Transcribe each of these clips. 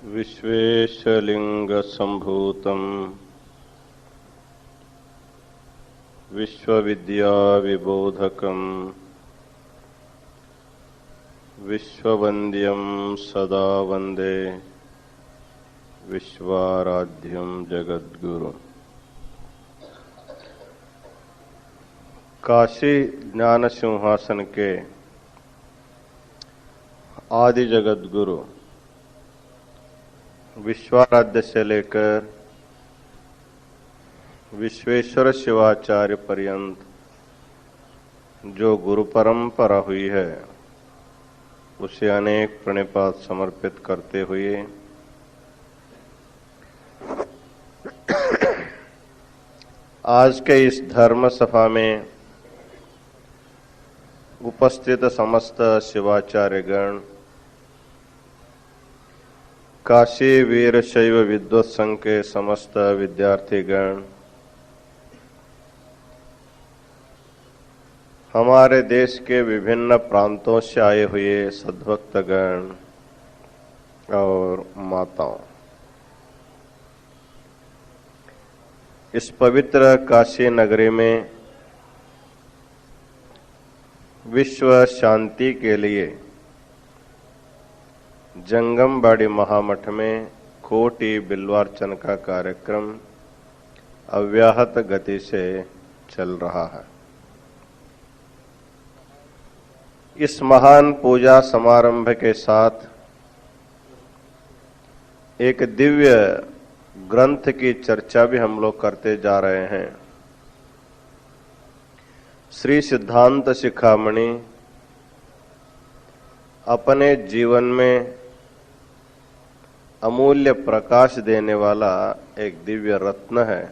विश्वेशलिंगसंभूतं विश्वविद्याविबोधकं विश्ववन्द्यं सदा वन्दे विश्वाराध्यं जगद्गुरु। काशी ज्ञान सिंहासन के आदि जगद्गुरु विश्वाराध्य से लेकर विश्वेश्वर शिवाचार्य पर्यंत जो गुरु परंपरा हुई है उसे अनेक प्रणिपात समर्पित करते हुए आज के इस धर्म सभा में उपस्थित समस्त शिवाचार्यगण, काशी वीर शैव विद्वत संघ के समस्त विद्यार्थीगण, हमारे देश के विभिन्न प्रांतों से आए हुए सद्भक्तगण और माताओं, इस पवित्र काशी नगरी में विश्व शांति के लिए जंगमबाड़ी महामठ में कोटि बिल्वार्चन का कार्यक्रम अव्याहत गति से चल रहा है। इस महान पूजा समारंभ के साथ एक दिव्य ग्रंथ की चर्चा भी हम लोग करते जा रहे हैं। श्री सिद्धांत शिखामणि अपने जीवन में अमूल्य प्रकाश देने वाला एक दिव्य रत्न है।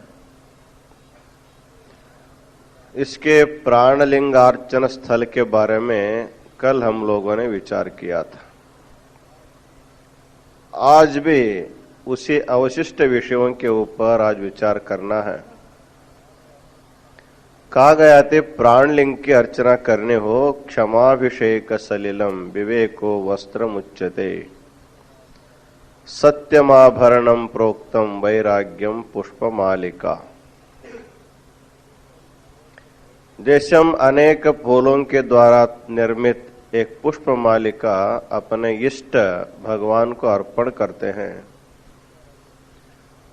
इसके प्राणलिंगार्चन स्थल के बारे में कल हम लोगों ने विचार किया था। आज भी उसी अवशिष्ट विषयों के ऊपर आज विचार करना है। कहा गया थे प्राणलिंग की अर्चना करने हो क्षमाभिषेक सलिलम विवेको वस्त्रमुच्यते सत्यमाभरणम प्रोक्तम वैराग्यम पुष्पमालिका। जैसे हम अनेक फूलों के द्वारा निर्मित एक पुष्पमालिका अपने इष्ट भगवान को अर्पण करते हैं,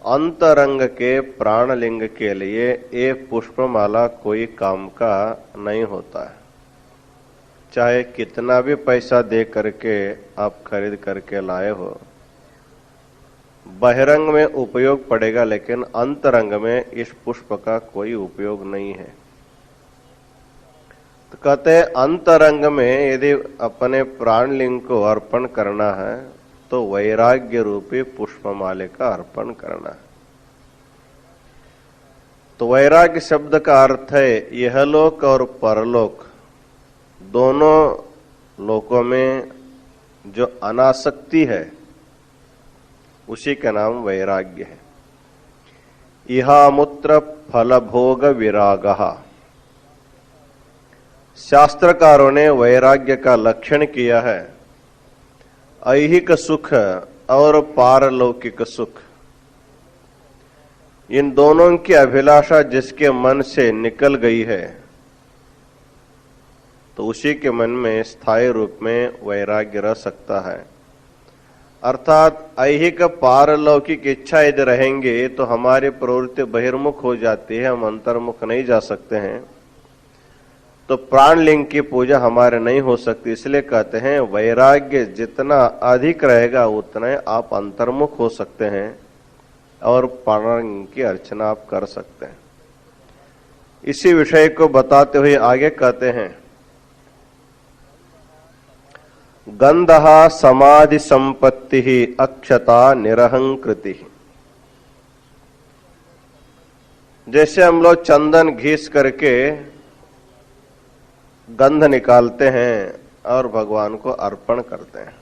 अंतरंग के प्राणलिंग के लिए एक पुष्पमाला कोई काम का नहीं होता है। चाहे कितना भी पैसा दे करके आप खरीद करके लाए हो, बहिरंग में उपयोग पड़ेगा लेकिन अंतरंग में इस पुष्प का कोई उपयोग नहीं है। तो कहते हैं अंतरंग में यदि अपने प्राणलिंग को अर्पण करना है तो वैराग्य रूपी पुष्पमाले का अर्पण करना है। तो वैराग्य शब्द का अर्थ है यहलोक और परलोक दोनों लोकों में जो अनासक्ति है उसी का नाम वैराग्य है। इहामुत्र फलभोग विरागः। शास्त्रकारों ने वैराग्य का लक्षण किया है ऐहिक सुख और पारलौकिक सुख। इन दोनों की अभिलाषा जिसके मन से निकल गई है तो उसी के मन में स्थायी रूप में वैराग्य रह सकता है। अर्थात ऐहिक पारलौकिक इच्छा यदि रहेंगे तो हमारी प्रवृत्ति बहिर्मुख हो जाती है, हम अंतर्मुख नहीं जा सकते हैं, तो प्राणलिंग की पूजा हमारे नहीं हो सकती। इसलिए कहते हैं वैराग्य जितना अधिक रहेगा उतना आप अंतर्मुख हो सकते हैं और प्राणलिंग की अर्चना आप कर सकते हैं। इसी विषय को बताते हुए आगे कहते हैं गंधः समाधि संपत्ति ही अक्षता निरहंकृति। जैसे हम लोग चंदन घिस करके गंध निकालते हैं और भगवान को अर्पण करते हैं,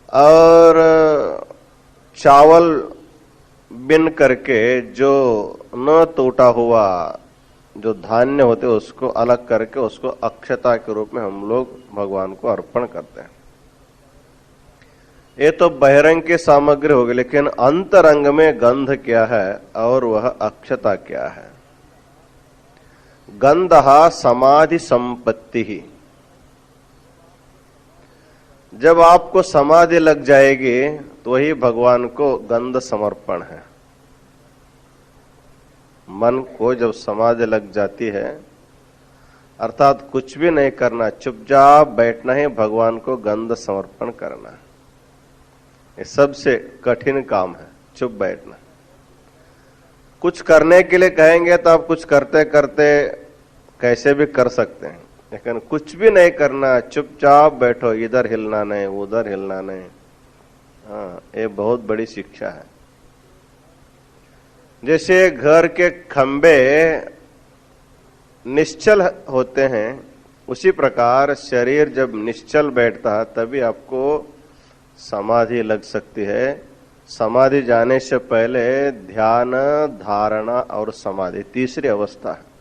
और चावल बिन करके जो न टूटा हुआ जो धान्य होते उसको अलग करके उसको अक्षता के रूप में हम लोग भगवान को अर्पण करते हैं। ये तो बहिरंग की सामग्री होगी, लेकिन अंतरंग में गंध क्या है और वह अक्षता क्या है? गंधः समाधि संपत्ति ही। जब आपको समाधि लग जाएगी तो वही भगवान को गंध समर्पण है। मन को जब समाधि लग जाती है, अर्थात कुछ भी नहीं करना, चुपचाप बैठना ही भगवान को गंध समर्पण करना। ये सबसे कठिन काम है, चुप बैठना। कुछ करने के लिए कहेंगे तो आप कुछ करते करते कैसे भी कर सकते हैं, लेकिन कुछ भी नहीं करना, चुपचाप बैठो, इधर हिलना नहीं, उधर हिलना नहीं। हाँ, ये बहुत बड़ी शिक्षा है। जैसे घर के खंबे निश्चल होते हैं, उसी प्रकार शरीर जब निश्चल बैठता है तभी आपको समाधि लग सकती है। समाधि जाने से पहले ध्यान, धारणा और समाधि तीसरी अवस्था है।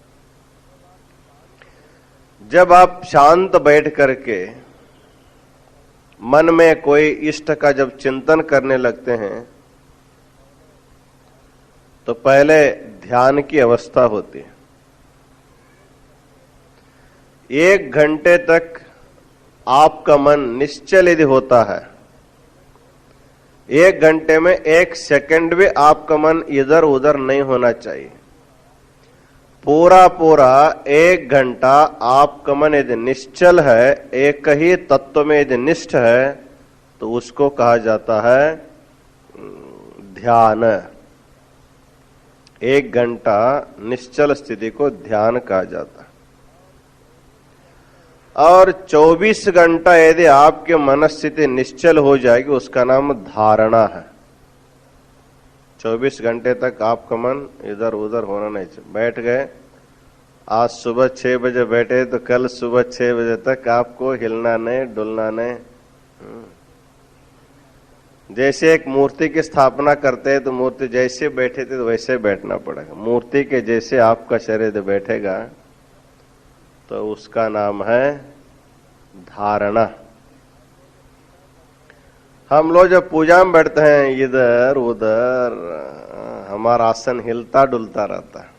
जब आप शांत बैठ करके मन में कोई इष्ट का जब चिंतन करने लगते हैं तो पहले ध्यान की अवस्था होती है। 1 घंटे तक आपका मन निश्चल यदि होता है, 1 घंटे में 1 सेकंड भी आपका मन इधर उधर नहीं होना चाहिए। पूरा पूरा 1 घंटा आपका मन यदि निश्चल है, एक ही तत्व में यदि निष्ठ है, तो उसको कहा जाता है ध्यान। 1 घंटा निश्चल स्थिति को ध्यान कहा जाता है। और 24 घंटा यदि आपके मन स्थिति निश्चल हो जाएगी, उसका नाम धारणा है। 24 घंटे तक आपका मन इधर उधर होना नहीं चाहिए। बैठ गए, आज सुबह 6 बजे बैठे तो कल सुबह 6 बजे तक आपको हिलना नहीं, डुलना नहीं। जैसे एक मूर्ति की स्थापना करते हैं तो मूर्ति जैसे बैठे थे तो वैसे बैठना पड़ेगा। मूर्ति के जैसे आपका शरीर बैठेगा तो उसका नाम है धारणा। हम लोग जब पूजा में बैठते हैं, इधर उधर हमारा आसन हिलता डुलता रहता है।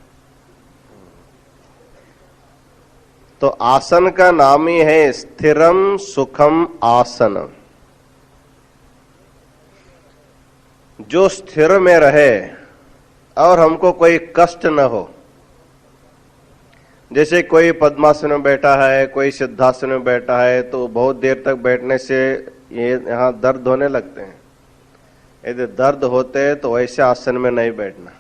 तो आसन का नाम ही है स्थिरम सुखम आसन। जो स्थिर में रहे और हमको कोई कष्ट न हो। जैसे कोई पद्मासन में बैठा है, कोई सिद्धासन में बैठा है, तो बहुत देर तक बैठने से ये यहाँ दर्द होने लगते हैं। यदि दर्द होते हैं तो वैसे आसन में नहीं बैठना,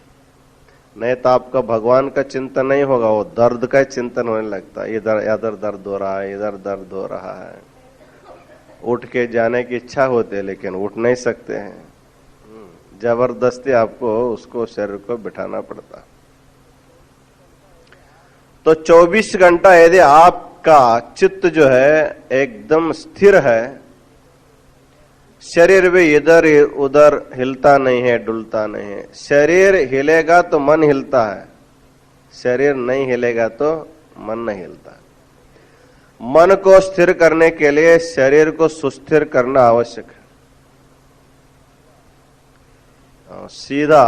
नहीं तो आपका भगवान का चिंतन नहीं होगा, वो दर्द का चिंतन होने लगता है। इधर दर्द हो रहा है, इधर दर्द हो रहा है। उठ के जाने की इच्छा होती है लेकिन उठ नहीं सकते हैं। जबरदस्ती आपको उसको शरीर को बिठाना पड़ता। तो 24 घंटा यदि आपका चित्त जो है एकदम स्थिर है, शरीर भी इधर उधर हिलता नहीं है, डुलता नहीं है। शरीर हिलेगा तो मन हिलता है, शरीर नहीं हिलेगा तो मन नहीं हिलता। मन को स्थिर करने के लिए शरीर को सुस्थिर करना आवश्यक है। सीधा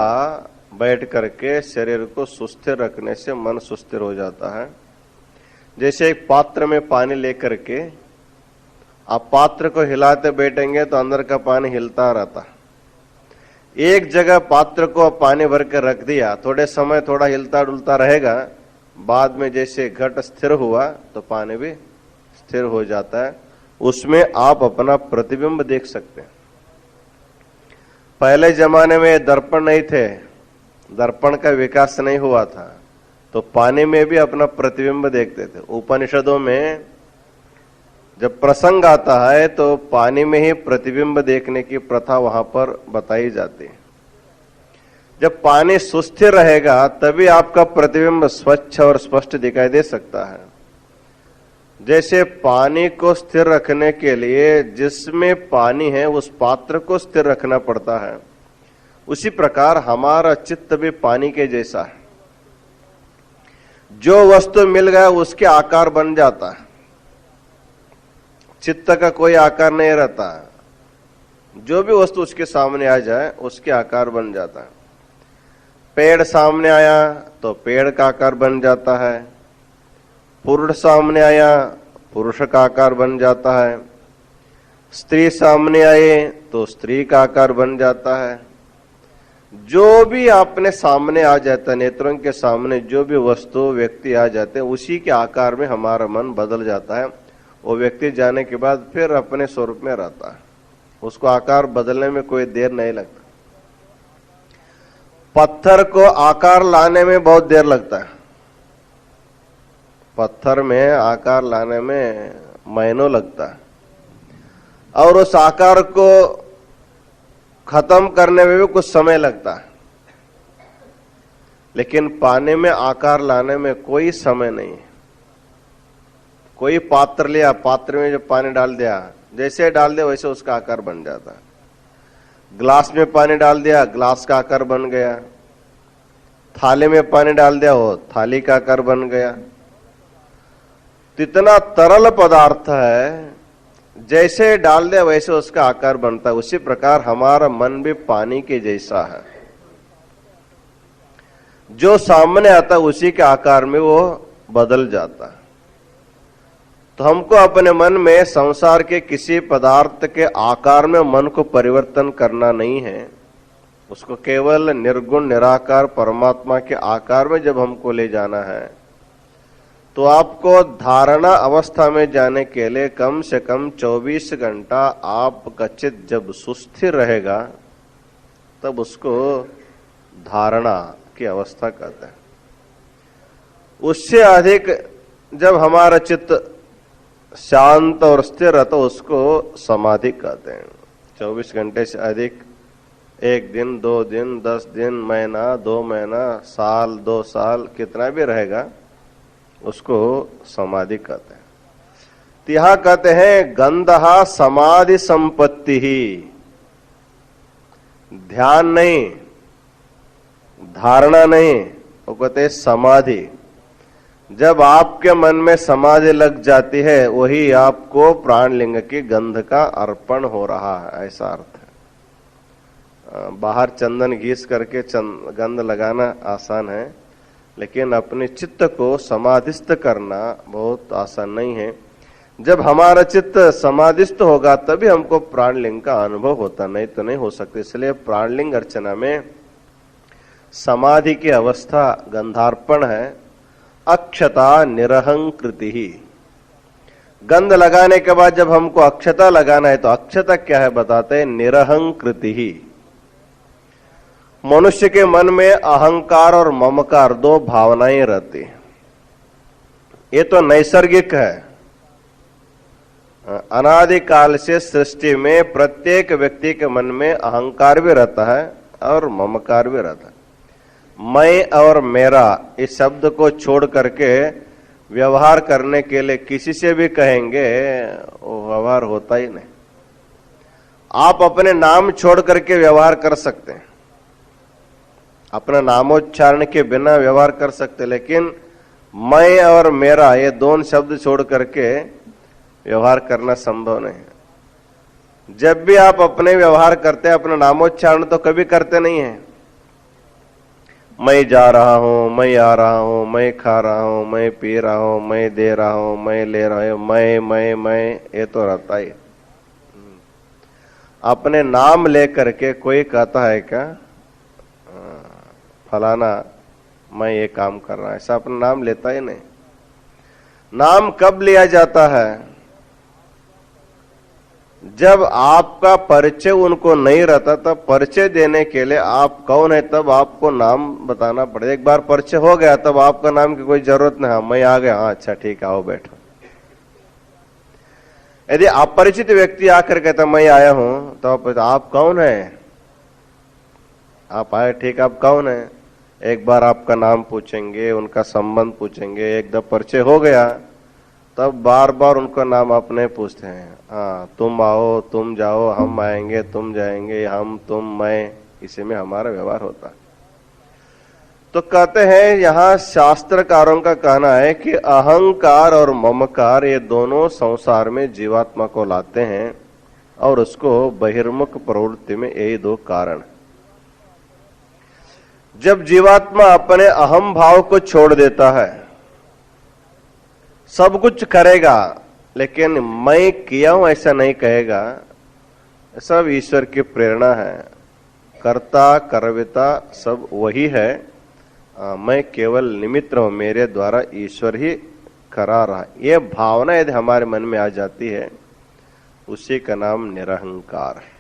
बैठ करके शरीर को सुस्थिर रखने से मन सुस्थिर हो जाता है। जैसे एक पात्र में पानी लेकर के आप पात्र को हिलाते बैठेंगे तो अंदर का पानी हिलता रहता। एक जगह पात्र को पानी भर कर रख दिया, थोड़े समय थोड़ा हिलता डुलता रहेगा, बाद में जैसे घट स्थिर हुआ तो पानी भी स्थिर हो जाता है। उसमें आप अपना प्रतिबिंब देख सकते हैं। पहले जमाने में दर्पण नहीं थे, दर्पण का विकास नहीं हुआ था, तो पानी में भी अपना प्रतिबिंब देखते थे। उपनिषदों में जब प्रसंग आता है तो पानी में ही प्रतिबिंब देखने की प्रथा वहां पर बताई जाती है। जब पानी सुस्थिर रहेगा तभी आपका प्रतिबिंब स्वच्छ और स्पष्ट दिखाई दे सकता है। जैसे पानी को स्थिर रखने के लिए जिसमें पानी है उस पात्र को स्थिर रखना पड़ता है, उसी प्रकार हमारा चित्त भी पानी के जैसा है। जो वस्तु मिल गया उसके आकार बन जाता है। चित्त का कोई आकार नहीं रहता। जो भी वस्तु उसके सामने आ जाए उसके आकार बन जाता है। पेड़ सामने आया तो पेड़ का आकार बन जाता है, पुरुष सामने आया पुरुष का आकार बन जाता है, स्त्री सामने आए तो स्त्री का आकार बन जाता है। जो भी आपने सामने आ जाता है, नेत्रों के सामने जो भी वस्तु व्यक्ति आ जाते हैं उसी के आकार में हमारा मन बदल जाता है। वो व्यक्ति जाने के बाद फिर अपने स्वरूप में रहता है, उसको आकार बदलने में कोई देर नहीं लगता। पत्थर को आकार लाने में बहुत देर लगता है, पत्थर में आकार लाने में महीनों लगता है, और उस आकार को खत्म करने में भी कुछ समय लगता है। लेकिन पानी में आकार लाने में कोई समय नहीं है। कोई पात्र लिया, पात्र में जो पानी डाल दिया, जैसे डाल दिया वैसे उसका आकार बन जाता है। ग्लास में पानी डाल दिया, ग्लास का आकार बन गया। थाली में पानी डाल दिया, वो थाली का आकार बन गया। इतना तरल पदार्थ है, जैसे डाल दिया वैसे उसका आकार बनता है। उसी प्रकार हमारा मन भी पानी के जैसा है, जो सामने आता है उसी के आकार में वो बदल जाता है। तो हमको अपने मन में संसार के किसी पदार्थ के आकार में मन को परिवर्तन करना नहीं है, उसको केवल निर्गुण निराकार परमात्मा के आकार में जब हमको ले जाना है, तो आपको धारणा अवस्था में जाने के लिए कम से कम 24 घंटा आपका चित्त जब सुस्थिर रहेगा तब उसको धारणा की अवस्था कहते हैं। उससे अधिक जब हमारा चित्त शांत और स्थिर रहता उसको समाधि कहते हैं। 24 घंटे से अधिक, 1 दिन, 2 दिन, 10 दिन, महीना, 2 महीना, साल, 2 साल, कितना भी रहेगा उसको समाधि कहते हैं। तो यहां कहते हैं गंधहा समाधि संपत्ति ही, ध्यान नहीं, धारणा नहीं, वो कहते हैं समाधि। जब आपके मन में समाधि लग जाती है वही आपको प्राणलिंग की गंध का अर्पण हो रहा है, ऐसा अर्थ है। बाहर चंदन घीस करके गंध लगाना आसान है, लेकिन अपने चित्त को समाधिस्थ करना बहुत आसान नहीं है। जब हमारा चित्त समाधिस्थ होगा तभी हमको प्राणलिंग का अनुभव होता, नहीं तो नहीं हो सकता। इसलिए प्राणलिंग अर्चना में समाधि की अवस्था गंधार्पण है। अक्षता निरहंकृति ही, गंध लगाने के बाद जब हमको अक्षता लगाना है तो अक्षता क्या है बताते हैं, निरहंकृति ही। मनुष्य के मन में अहंकार और ममकार 2 भावनाएं रहती हैं। ये तो नैसर्गिक है, अनादिकाल से सृष्टि में प्रत्येक व्यक्ति के मन में अहंकार भी रहता है और ममकार भी रहता है। मैं और मेरा इस शब्द को छोड़ करके व्यवहार करने के लिए किसी से भी कहेंगे वो व्यवहार होता ही नहीं। आप अपने नाम छोड़ करके व्यवहार कर सकते हैं, अपना नामोच्चारण के बिना व्यवहार कर सकते, लेकिन मैं और मेरा ये 2 शब्द छोड़ करके व्यवहार करना संभव नहीं है। जब भी आप अपने व्यवहार करते हैं अपना नामोच्चारण तो कभी करते नहीं है। मैं जा रहा हूं, मैं आ रहा हूं, मैं खा रहा हूं, मैं पी रहा हूं, मैं दे रहा हूं, मैं ले रहा हूं, मैं ये तो रहता ही। अपने नाम लेकर के कोई कहता है क्या फलाना मैं ये काम कर रहा है, ऐसा अपना नाम लेता ही नहीं। नाम कब लिया जाता है, जब आपका परिचय उनको नहीं रहता, तब परिचय देने के लिए आप कौन है तब आपको नाम बताना पड़ेगा। एक बार परिचय हो गया तब आपका नाम की कोई जरूरत नहीं। हाँ मैं आ गया, हाँ अच्छा ठीक है आओ बैठो। यदि अपरिचित व्यक्ति आकर कहता मैं आया हूं तो आप कौन है, आप आए ठीक, आप कौन है, एक बार आपका नाम पूछेंगे, उनका संबंध पूछेंगे। एक दफा परिचय हो गया तब बार बार उनका नाम आप नहीं पूछते हैं। हाँ तुम आओ, तुम जाओ, हम आएंगे, तुम जाएंगे, हम तुम मैं, इसी में हमारा व्यवहार होता है। तो कहते हैं यहाँ शास्त्रकारों का कहना है कि अहंकार और ममकार ये दोनों संसार में जीवात्मा को लाते हैं। और उसको बहिर्मुख प्रवृत्ति में यही दो कारण। जब जीवात्मा अपने अहम भाव को छोड़ देता है, सब कुछ करेगा लेकिन मैं किया हूं ऐसा नहीं कहेगा, सब ईश्वर की प्रेरणा है, कर्ता कर्विता सब वही है, मैं केवल निमित्त हूं, मेरे द्वारा ईश्वर ही करा रहा। ये भावना यदि हमारे मन में आ जाती है, उसी का नाम निरहंकार है।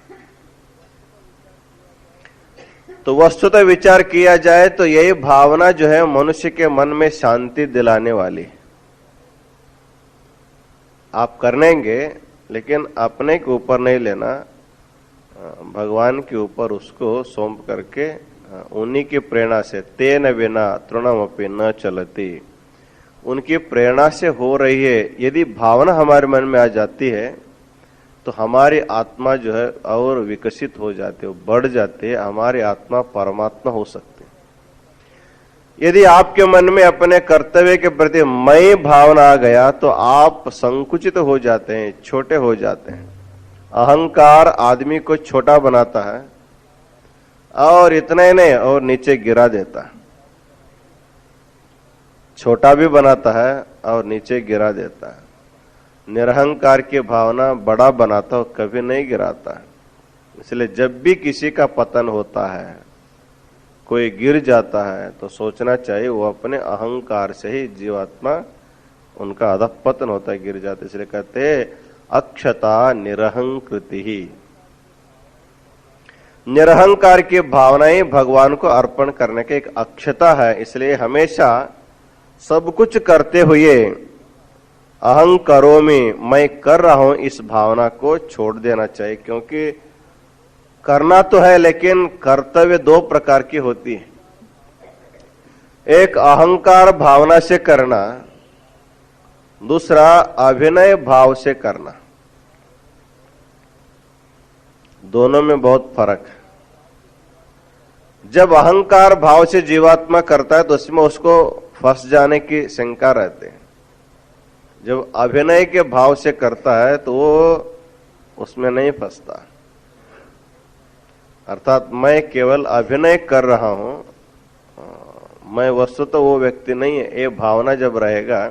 तो वस्तुतः विचार किया जाए तो यही भावना जो है मनुष्य के मन में शांति दिलाने वाली। आप करेंगे लेकिन अपने के ऊपर नहीं लेना, भगवान के ऊपर उसको सौंप करके उन्हीं की प्रेरणा से, तेन बिना तृणमपि न चलती, उनकी प्रेरणा से हो रही है। यदि भावना हमारे मन में आ जाती है तो हमारी आत्मा जो है और विकसित हो जाती है, बढ़ जाती है, हमारी आत्मा परमात्मा हो सकती है। यदि आपके मन में अपने कर्तव्य के प्रति मैं भावना आ गया तो आप संकुचित हो जाते हैं, छोटे हो जाते हैं। अहंकार आदमी को छोटा बनाता है और इतना ही नहीं और नीचे गिरा देता है, छोटा भी बनाता है और नीचे गिरा देता है। निरहंकार की भावना बड़ा बनाता और कभी नहीं गिराता है। इसलिए जब भी किसी का पतन होता है, कोई गिर जाता है, तो सोचना चाहिए वो अपने अहंकार से ही जीवात्मा उनका अधःपतन होता है, गिर जाते। इसलिए कहते हैं अक्षता निरहंकृति ही। निरहंकार की भावना ही भगवान को अर्पण करने की एक अक्षता है। इसलिए हमेशा सब कुछ करते हुए अहं करोमि, मैं कर रहा हूं, इस भावना को छोड़ देना चाहिए। क्योंकि करना तो है लेकिन कर्तव्य दो प्रकार की होती है। एक अहंकार भावना से करना, दूसरा अभिनय भाव से करना। दोनों में बहुत फर्क है। जब अहंकार भाव से जीवात्मा करता है तो उसमें उसको फंस जाने की शंका रहती है। जब अभिनय के भाव से करता है तो वो उसमें नहीं फंसता। अर्थात मैं केवल अभिनय कर रहा हूं, मैं वस्तुतः वो व्यक्ति नहीं है, ये भावना जब रहेगा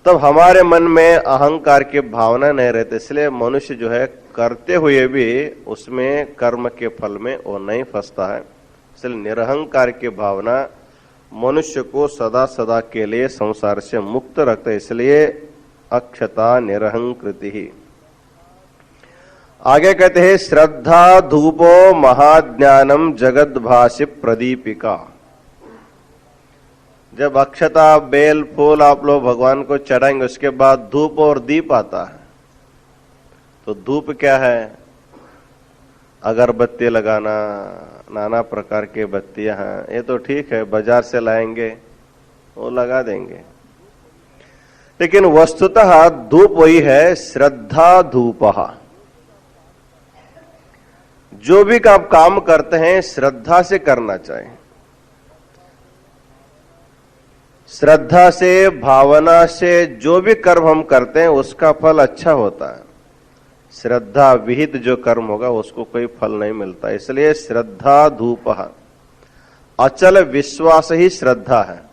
तब हमारे मन में अहंकार की भावना नहीं रहती। इसलिए मनुष्य जो है करते हुए भी उसमें कर्म के फल में वो नहीं फंसता है। इसलिए निरहंकार की भावना मनुष्य को सदा सदा के लिए संसार से मुक्त रखता है। इसलिए अक्षता निरहंकृति ही। आगे कहते हैं श्रद्धा धूपो महाज्ञानम जगद्भाषि प्रदीपिका। जब अक्षता बेल फूल आप लोग भगवान को चढ़ाएंगे, उसके बाद धूप और दीप आता है। तो धूप क्या है? अगरबत्ती लगाना, नाना प्रकार के बत्तियां हैं, ये तो ठीक है, बाजार से लाएंगे वो लगा देंगे। लेकिन वस्तुतः धूप वही है, श्रद्धा धूपः। जो भी आप काम करते हैं श्रद्धा से करना चाहिए। श्रद्धा से, भावना से जो भी कर्म हम करते हैं उसका फल अच्छा होता है। श्रद्धा विहित जो कर्म होगा उसको कोई फल नहीं मिलता। इसलिए श्रद्धा धूपः, अचल विश्वास ही श्रद्धा है।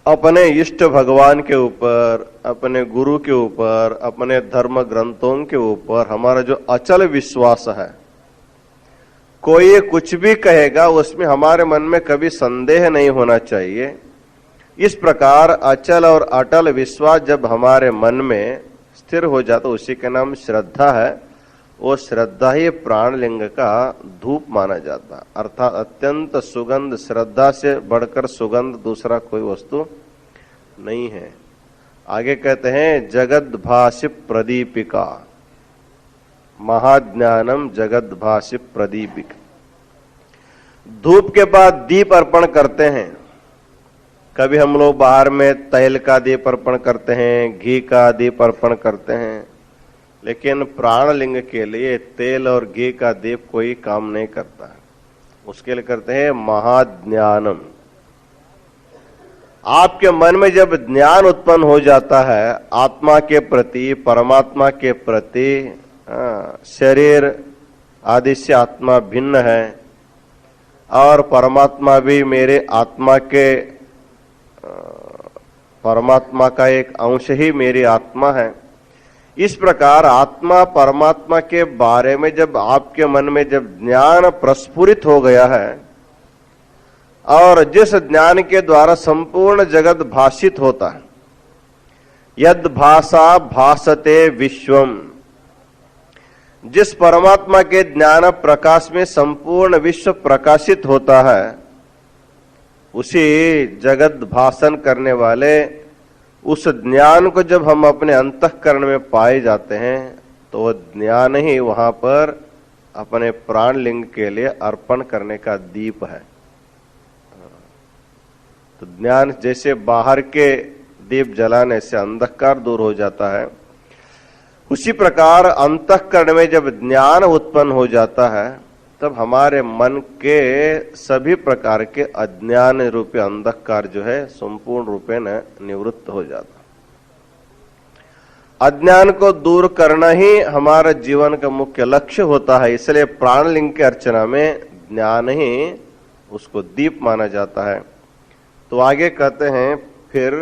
अपने इष्ट भगवान के ऊपर, अपने गुरु के ऊपर, अपने धर्म ग्रंथों के ऊपर हमारा जो अचल विश्वास है, कोई कुछ भी कहेगा उसमें हमारे मन में कभी संदेह नहीं होना चाहिए। इस प्रकार अचल और अटल विश्वास जब हमारे मन में स्थिर हो जाता, उसी का नाम श्रद्धा है। वो श्रद्धा ही प्राणलिंग का धूप माना जाता, अर्थात अत्यंत सुगंध। श्रद्धा से बढ़कर सुगंध दूसरा कोई वस्तु नहीं है। आगे कहते हैं जगद्भाषि प्रदीपिका, महाज्ञानम जगद्भाषि प्रदीपिका। धूप के बाद दीप अर्पण करते हैं। कभी हम लोग बाहर में तेल का दीप अर्पण करते हैं, घी का दीप अर्पण करते हैं, लेकिन प्राणलिंग के लिए तेल और घी का दीप कोई काम नहीं करता। उसके लिए करते हैं महाज्ञानम। आपके मन में जब ज्ञान उत्पन्न हो जाता है आत्मा के प्रति, परमात्मा के प्रति, शरीर आदि से आत्मा भिन्न है और परमात्मा भी मेरे आत्मा के, परमात्मा का एक अंश ही मेरी आत्मा है, इस प्रकार आत्मा परमात्मा के बारे में जब आपके मन में जब ज्ञान प्रस्फुरित हो गया है और जिस ज्ञान के द्वारा संपूर्ण जगत भाषित होता है, यद भाषा भासते विश्वम, जिस परमात्मा के ज्ञान प्रकाश में संपूर्ण विश्व प्रकाशित होता है, उसी जगत भाषण करने वाले उस ज्ञान को जब हम अपने अंतःकरण में पाए जाते हैं तो वह ज्ञान ही वहां पर अपने प्राण लिंग के लिए अर्पण करने का दीप है। तो ज्ञान जैसे बाहर के दीप जलाने से अंधकार दूर हो जाता है, उसी प्रकार अंतःकरण में जब ज्ञान उत्पन्न हो जाता है तब हमारे मन के सभी प्रकार के अज्ञान रूपी अंधकार जो है संपूर्ण रूपे न निवृत्त हो जाता। अज्ञान को दूर करना ही हमारा जीवन का मुख्य लक्ष्य होता है, इसलिए प्राणलिंग की अर्चना में ज्ञान ही उसको दीप माना जाता है। तो आगे कहते हैं फिर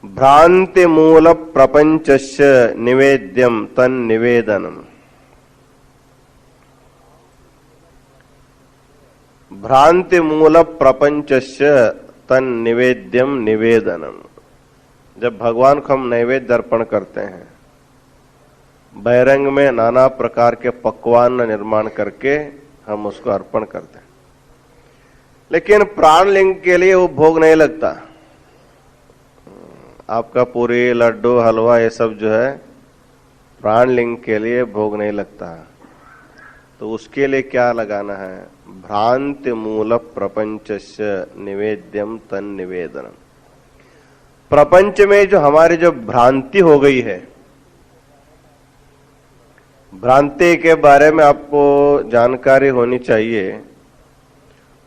भ्रांति मूल प्रपंचस्य निवेद्यम तन निवेदनम। भ्रांति मूल प्रपंचस्य तन निवेद्यम निवेदनम। जब भगवान को हम नैवेद्य अर्पण करते हैं, बहिरंग में नाना प्रकार के पकवान निर्माण करके हम उसको अर्पण करते हैं, लेकिन प्राणलिंग के लिए वो भोग नहीं लगता। आपका पूरी, लड्डू, हलवा ये सब जो है प्राणलिंग के लिए भोग नहीं लगता। तो उसके लिए क्या लगाना है? भ्रांति मूल प्रपंचस्य निवेद्यम तन निवेदनम। प्रपंच में जो हमारी जो भ्रांति हो गई है, भ्रांति के बारे में आपको जानकारी होनी चाहिए।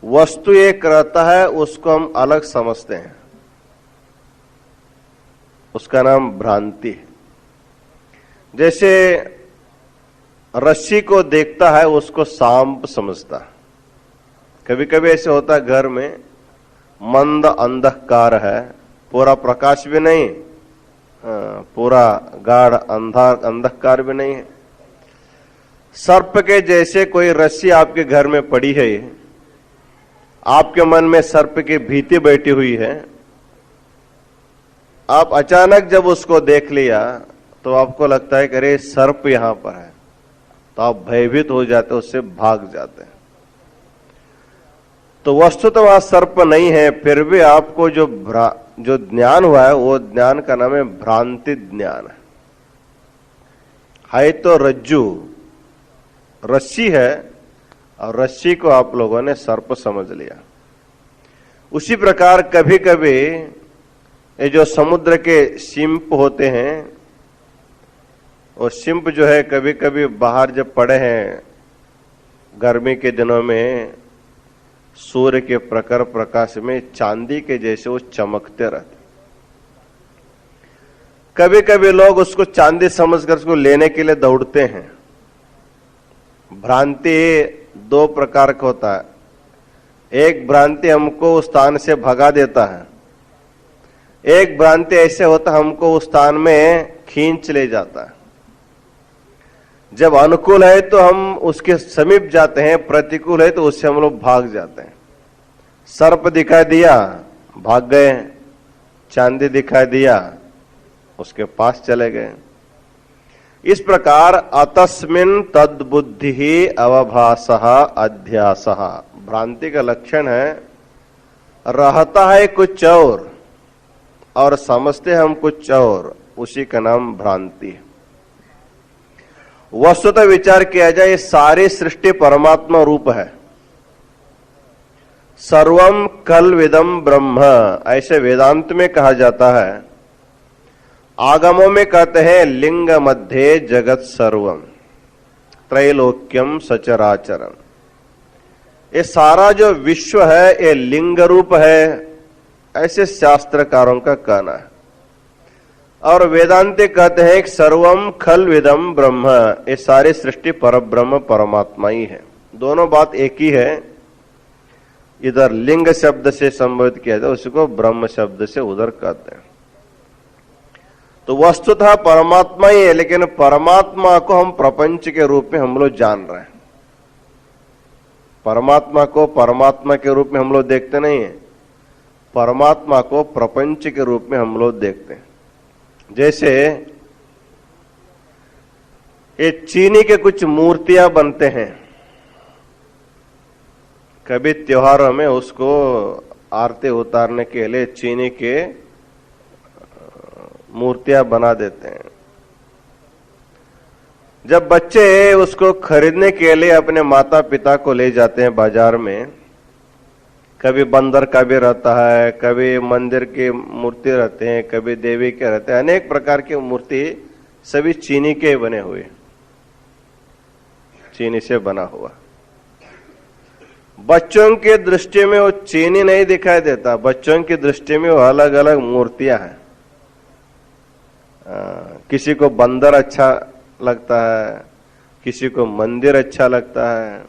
वस्तु एक रहता है, उसको हम अलग समझते हैं, उसका नाम भ्रांति है। जैसे रस्सी को देखता है उसको सांप समझता। कभी कभी ऐसे होता है घर में मंद अंधकार है, पूरा प्रकाश भी नहीं, पूरा गाढ़ अंधकार भी नहीं है। सर्प के जैसे कोई रस्सी आपके घर में पड़ी है, आपके मन में सर्प की भीति बैठी हुई है, आप अचानक जब उसको देख लिया तो आपको लगता है कि अरे सर्प यहां पर है, तो आप भयभीत हो जाते, उससे भाग जाते हैं। तो वस्तु तो वहां सर्प नहीं है, फिर भी आपको जो ज्ञान हुआ है वो ज्ञान का नाम है भ्रांति ज्ञान है। तो रज्जू रस्सी है और रस्सी को आप लोगों ने सर्प समझ लिया। उसी प्रकार कभी कभी ये जो समुद्र के शिंप होते हैं, वो शिंप जो है कभी कभी बाहर जब पड़े हैं गर्मी के दिनों में, सूर्य के प्रखर प्रकाश में चांदी के जैसे वो चमकते रहते। कभी कभी लोग उसको चांदी समझकर उसको लेने के लिए दौड़ते हैं। भ्रांति दो प्रकार का होता है। एक भ्रांति हमको उस स्थान से भगा देता है, एक भ्रांति ऐसे होता है हमको उस स्थान में खींच ले जाता है। जब अनुकूल है तो हम उसके समीप जाते हैं, प्रतिकूल है तो उससे हम लोग भाग जाते हैं। सर्प दिखाई दिया, भाग गए, चांदी दिखाई दिया, उसके पास चले गए। इस प्रकार अतस्मिन् तद्बुद्धि ही अवभासः अध्यासः। भ्रांति का लक्षण है रहता है कुछ और समझते हम कुछ और, उसी का नाम भ्रांति है। वस्तुतः विचार किया जाए सारी सृष्टि परमात्मा रूप है। सर्वम कल्विदम ब्रह्म, ऐसे वेदांत में कहा जाता है। आगमों में कहते हैं लिंग मध्य जगत सर्वम त्रैलोक्यम सचराचरम। ये सारा जो विश्व है ये लिंग रूप है ऐसे शास्त्रकारों का कहना है। और वेदांती कहते हैं कि सर्वम खल विदम ब्रह्म, ये सारी सृष्टि पर ब्रह्म परमात्मा ही है। दोनों बात एक ही है। इधर लिंग शब्द से संबोधित किया जाए, उसको ब्रह्म शब्द से उधर कहते हैं। तो वस्तुतः परमात्मा ही है, लेकिन परमात्मा को हम प्रपंच के रूप में हम लोग जान रहे हैं। परमात्मा को परमात्मा के रूप में हम लोग देखते नहीं है, परमात्मा को प्रपंच के रूप में हम लोग देखते हैं। जैसे ये चीनी के कुछ मूर्तियां बनते हैं, कभी त्योहारों में उसको आरती उतारने के लिए चीनी के मूर्तियां बना देते हैं। जब बच्चे उसको खरीदने के लिए अपने माता पिता को ले जाते हैं बाजार में, कभी बंदर का भी रहता है, कभी मंदिर की मूर्ति रहते हैं, कभी देवी के रहते हैं, अनेक प्रकार की मूर्ति सभी चीनी के बने हुए, चीनी से बना हुआ। बच्चों की दृष्टि में वो चीनी नहीं दिखाई देता, बच्चों की दृष्टि में वो अलग अलग मूर्तियां हैं। किसी को बंदर अच्छा लगता है, किसी को मंदिर अच्छा लगता है,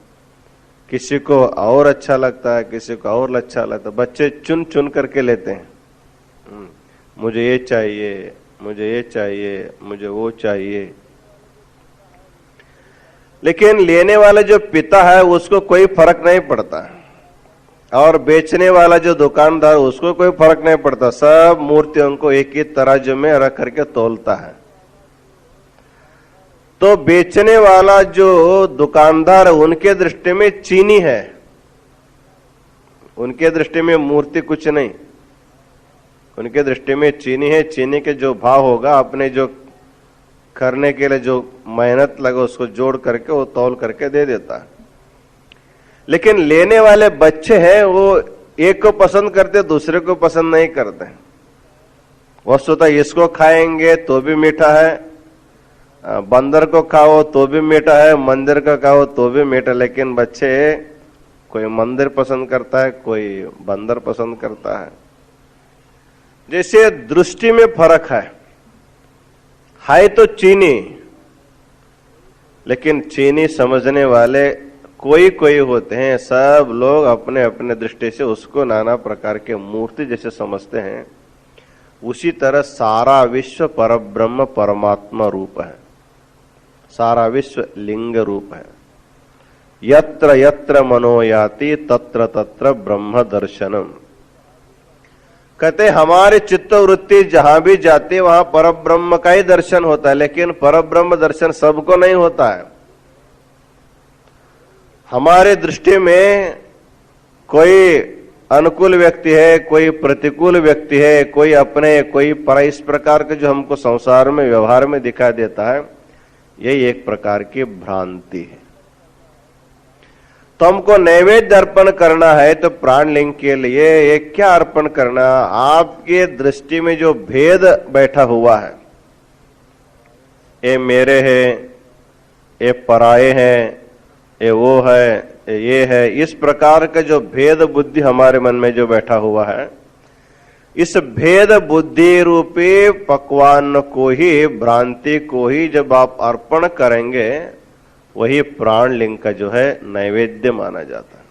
किसी को और अच्छा लगता है, किसी को और अच्छा लगता है। बच्चे चुन चुन करके लेते हैं, मुझे ये चाहिए, मुझे ये चाहिए, मुझे वो चाहिए। लेकिन लेने वाला जो पिता है उसको कोई फर्क नहीं पड़ता, और बेचने वाला जो दुकानदार उसको कोई फर्क नहीं पड़ता। सब मूर्तियों को एक ही तराजू में रख करके तौलता है। तो बेचने वाला जो दुकानदार है उनके दृष्टि में चीनी है, उनके दृष्टि में मूर्ति कुछ नहीं, उनके दृष्टि में चीनी है। चीनी के जो भाव होगा, अपने जो करने के लिए जो मेहनत लगा उसको जोड़ करके वो तौल करके दे देता है। लेकिन लेने वाले बच्चे हैं वो एक को पसंद करते, दूसरे को पसंद नहीं करते। वस्तुतः इसको खाएंगे तो भी मीठा है, बंदर को खाओ तो भी मीठा है, मंदिर का खाओ तो भी मीठा। लेकिन बच्चे कोई मंदिर पसंद करता है, कोई बंदर पसंद करता है। जैसे दृष्टि में फर्क है तो चीनी, लेकिन चीनी समझने वाले कोई कोई होते हैं। सब लोग अपने अपने दृष्टि से उसको नाना प्रकार के मूर्ति जैसे समझते हैं। उसी तरह सारा विश्व परब्रह्म परमात्मा रूप है, सारा विश्व लिंग रूप है। यत्र यत्र मनो याति तत्र तत्र ब्रह्म दर्शनम। कहते हमारे चित्त वृत्ति जहां भी जाती है वहां परब्रह्म का ही दर्शन होता है, लेकिन परब्रह्म दर्शन सबको नहीं होता है। हमारे दृष्टि में कोई अनुकूल व्यक्ति है, कोई प्रतिकूल व्यक्ति है, कोई अपने कोई पर, इस प्रकार के जो हमको संसार में व्यवहार में दिखाई देता है, यही एक प्रकार की भ्रांति है। तो हमको नैवेद्य अर्पण करना है तो प्राणलिंग के लिए ये क्या अर्पण करना? आपके दृष्टि में जो भेद बैठा हुआ है, ये मेरे है, ये पराये है, ये वो है, ये है, इस प्रकार का जो भेद बुद्धि हमारे मन में जो बैठा हुआ है, इस भेद बुद्धि रूपी पकवान को ही, भ्रांति को ही जब आप अर्पण करेंगे, वही प्राणलिंग का जो है नैवेद्य माना जाता है।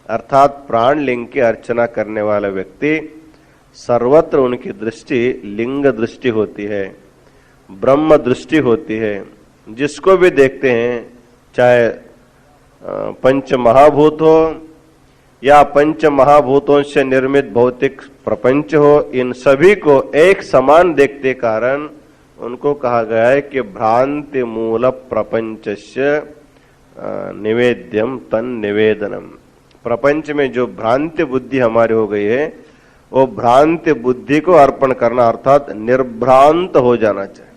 अर्थात प्राणलिंग की अर्चना करने वाला व्यक्ति सर्वत्र उनकी दृष्टि लिंग दृष्टि होती है, ब्रह्म दृष्टि होती है। जिसको भी देखते हैं, चाहे पंच महाभूत हो या पंच महाभूतों से निर्मित भौतिक प्रपंच हो, इन सभी को एक समान देखते कारण उनको कहा गया है कि भ्रांति मूल प्रपंचस्य निवेद्यम तन निवेदनम। प्रपंच में जो भ्रांति बुद्धि हमारी हो गई है, वो भ्रांति बुद्धि को अर्पण करना, अर्थात निर्भ्रांत हो जाना चाहिए।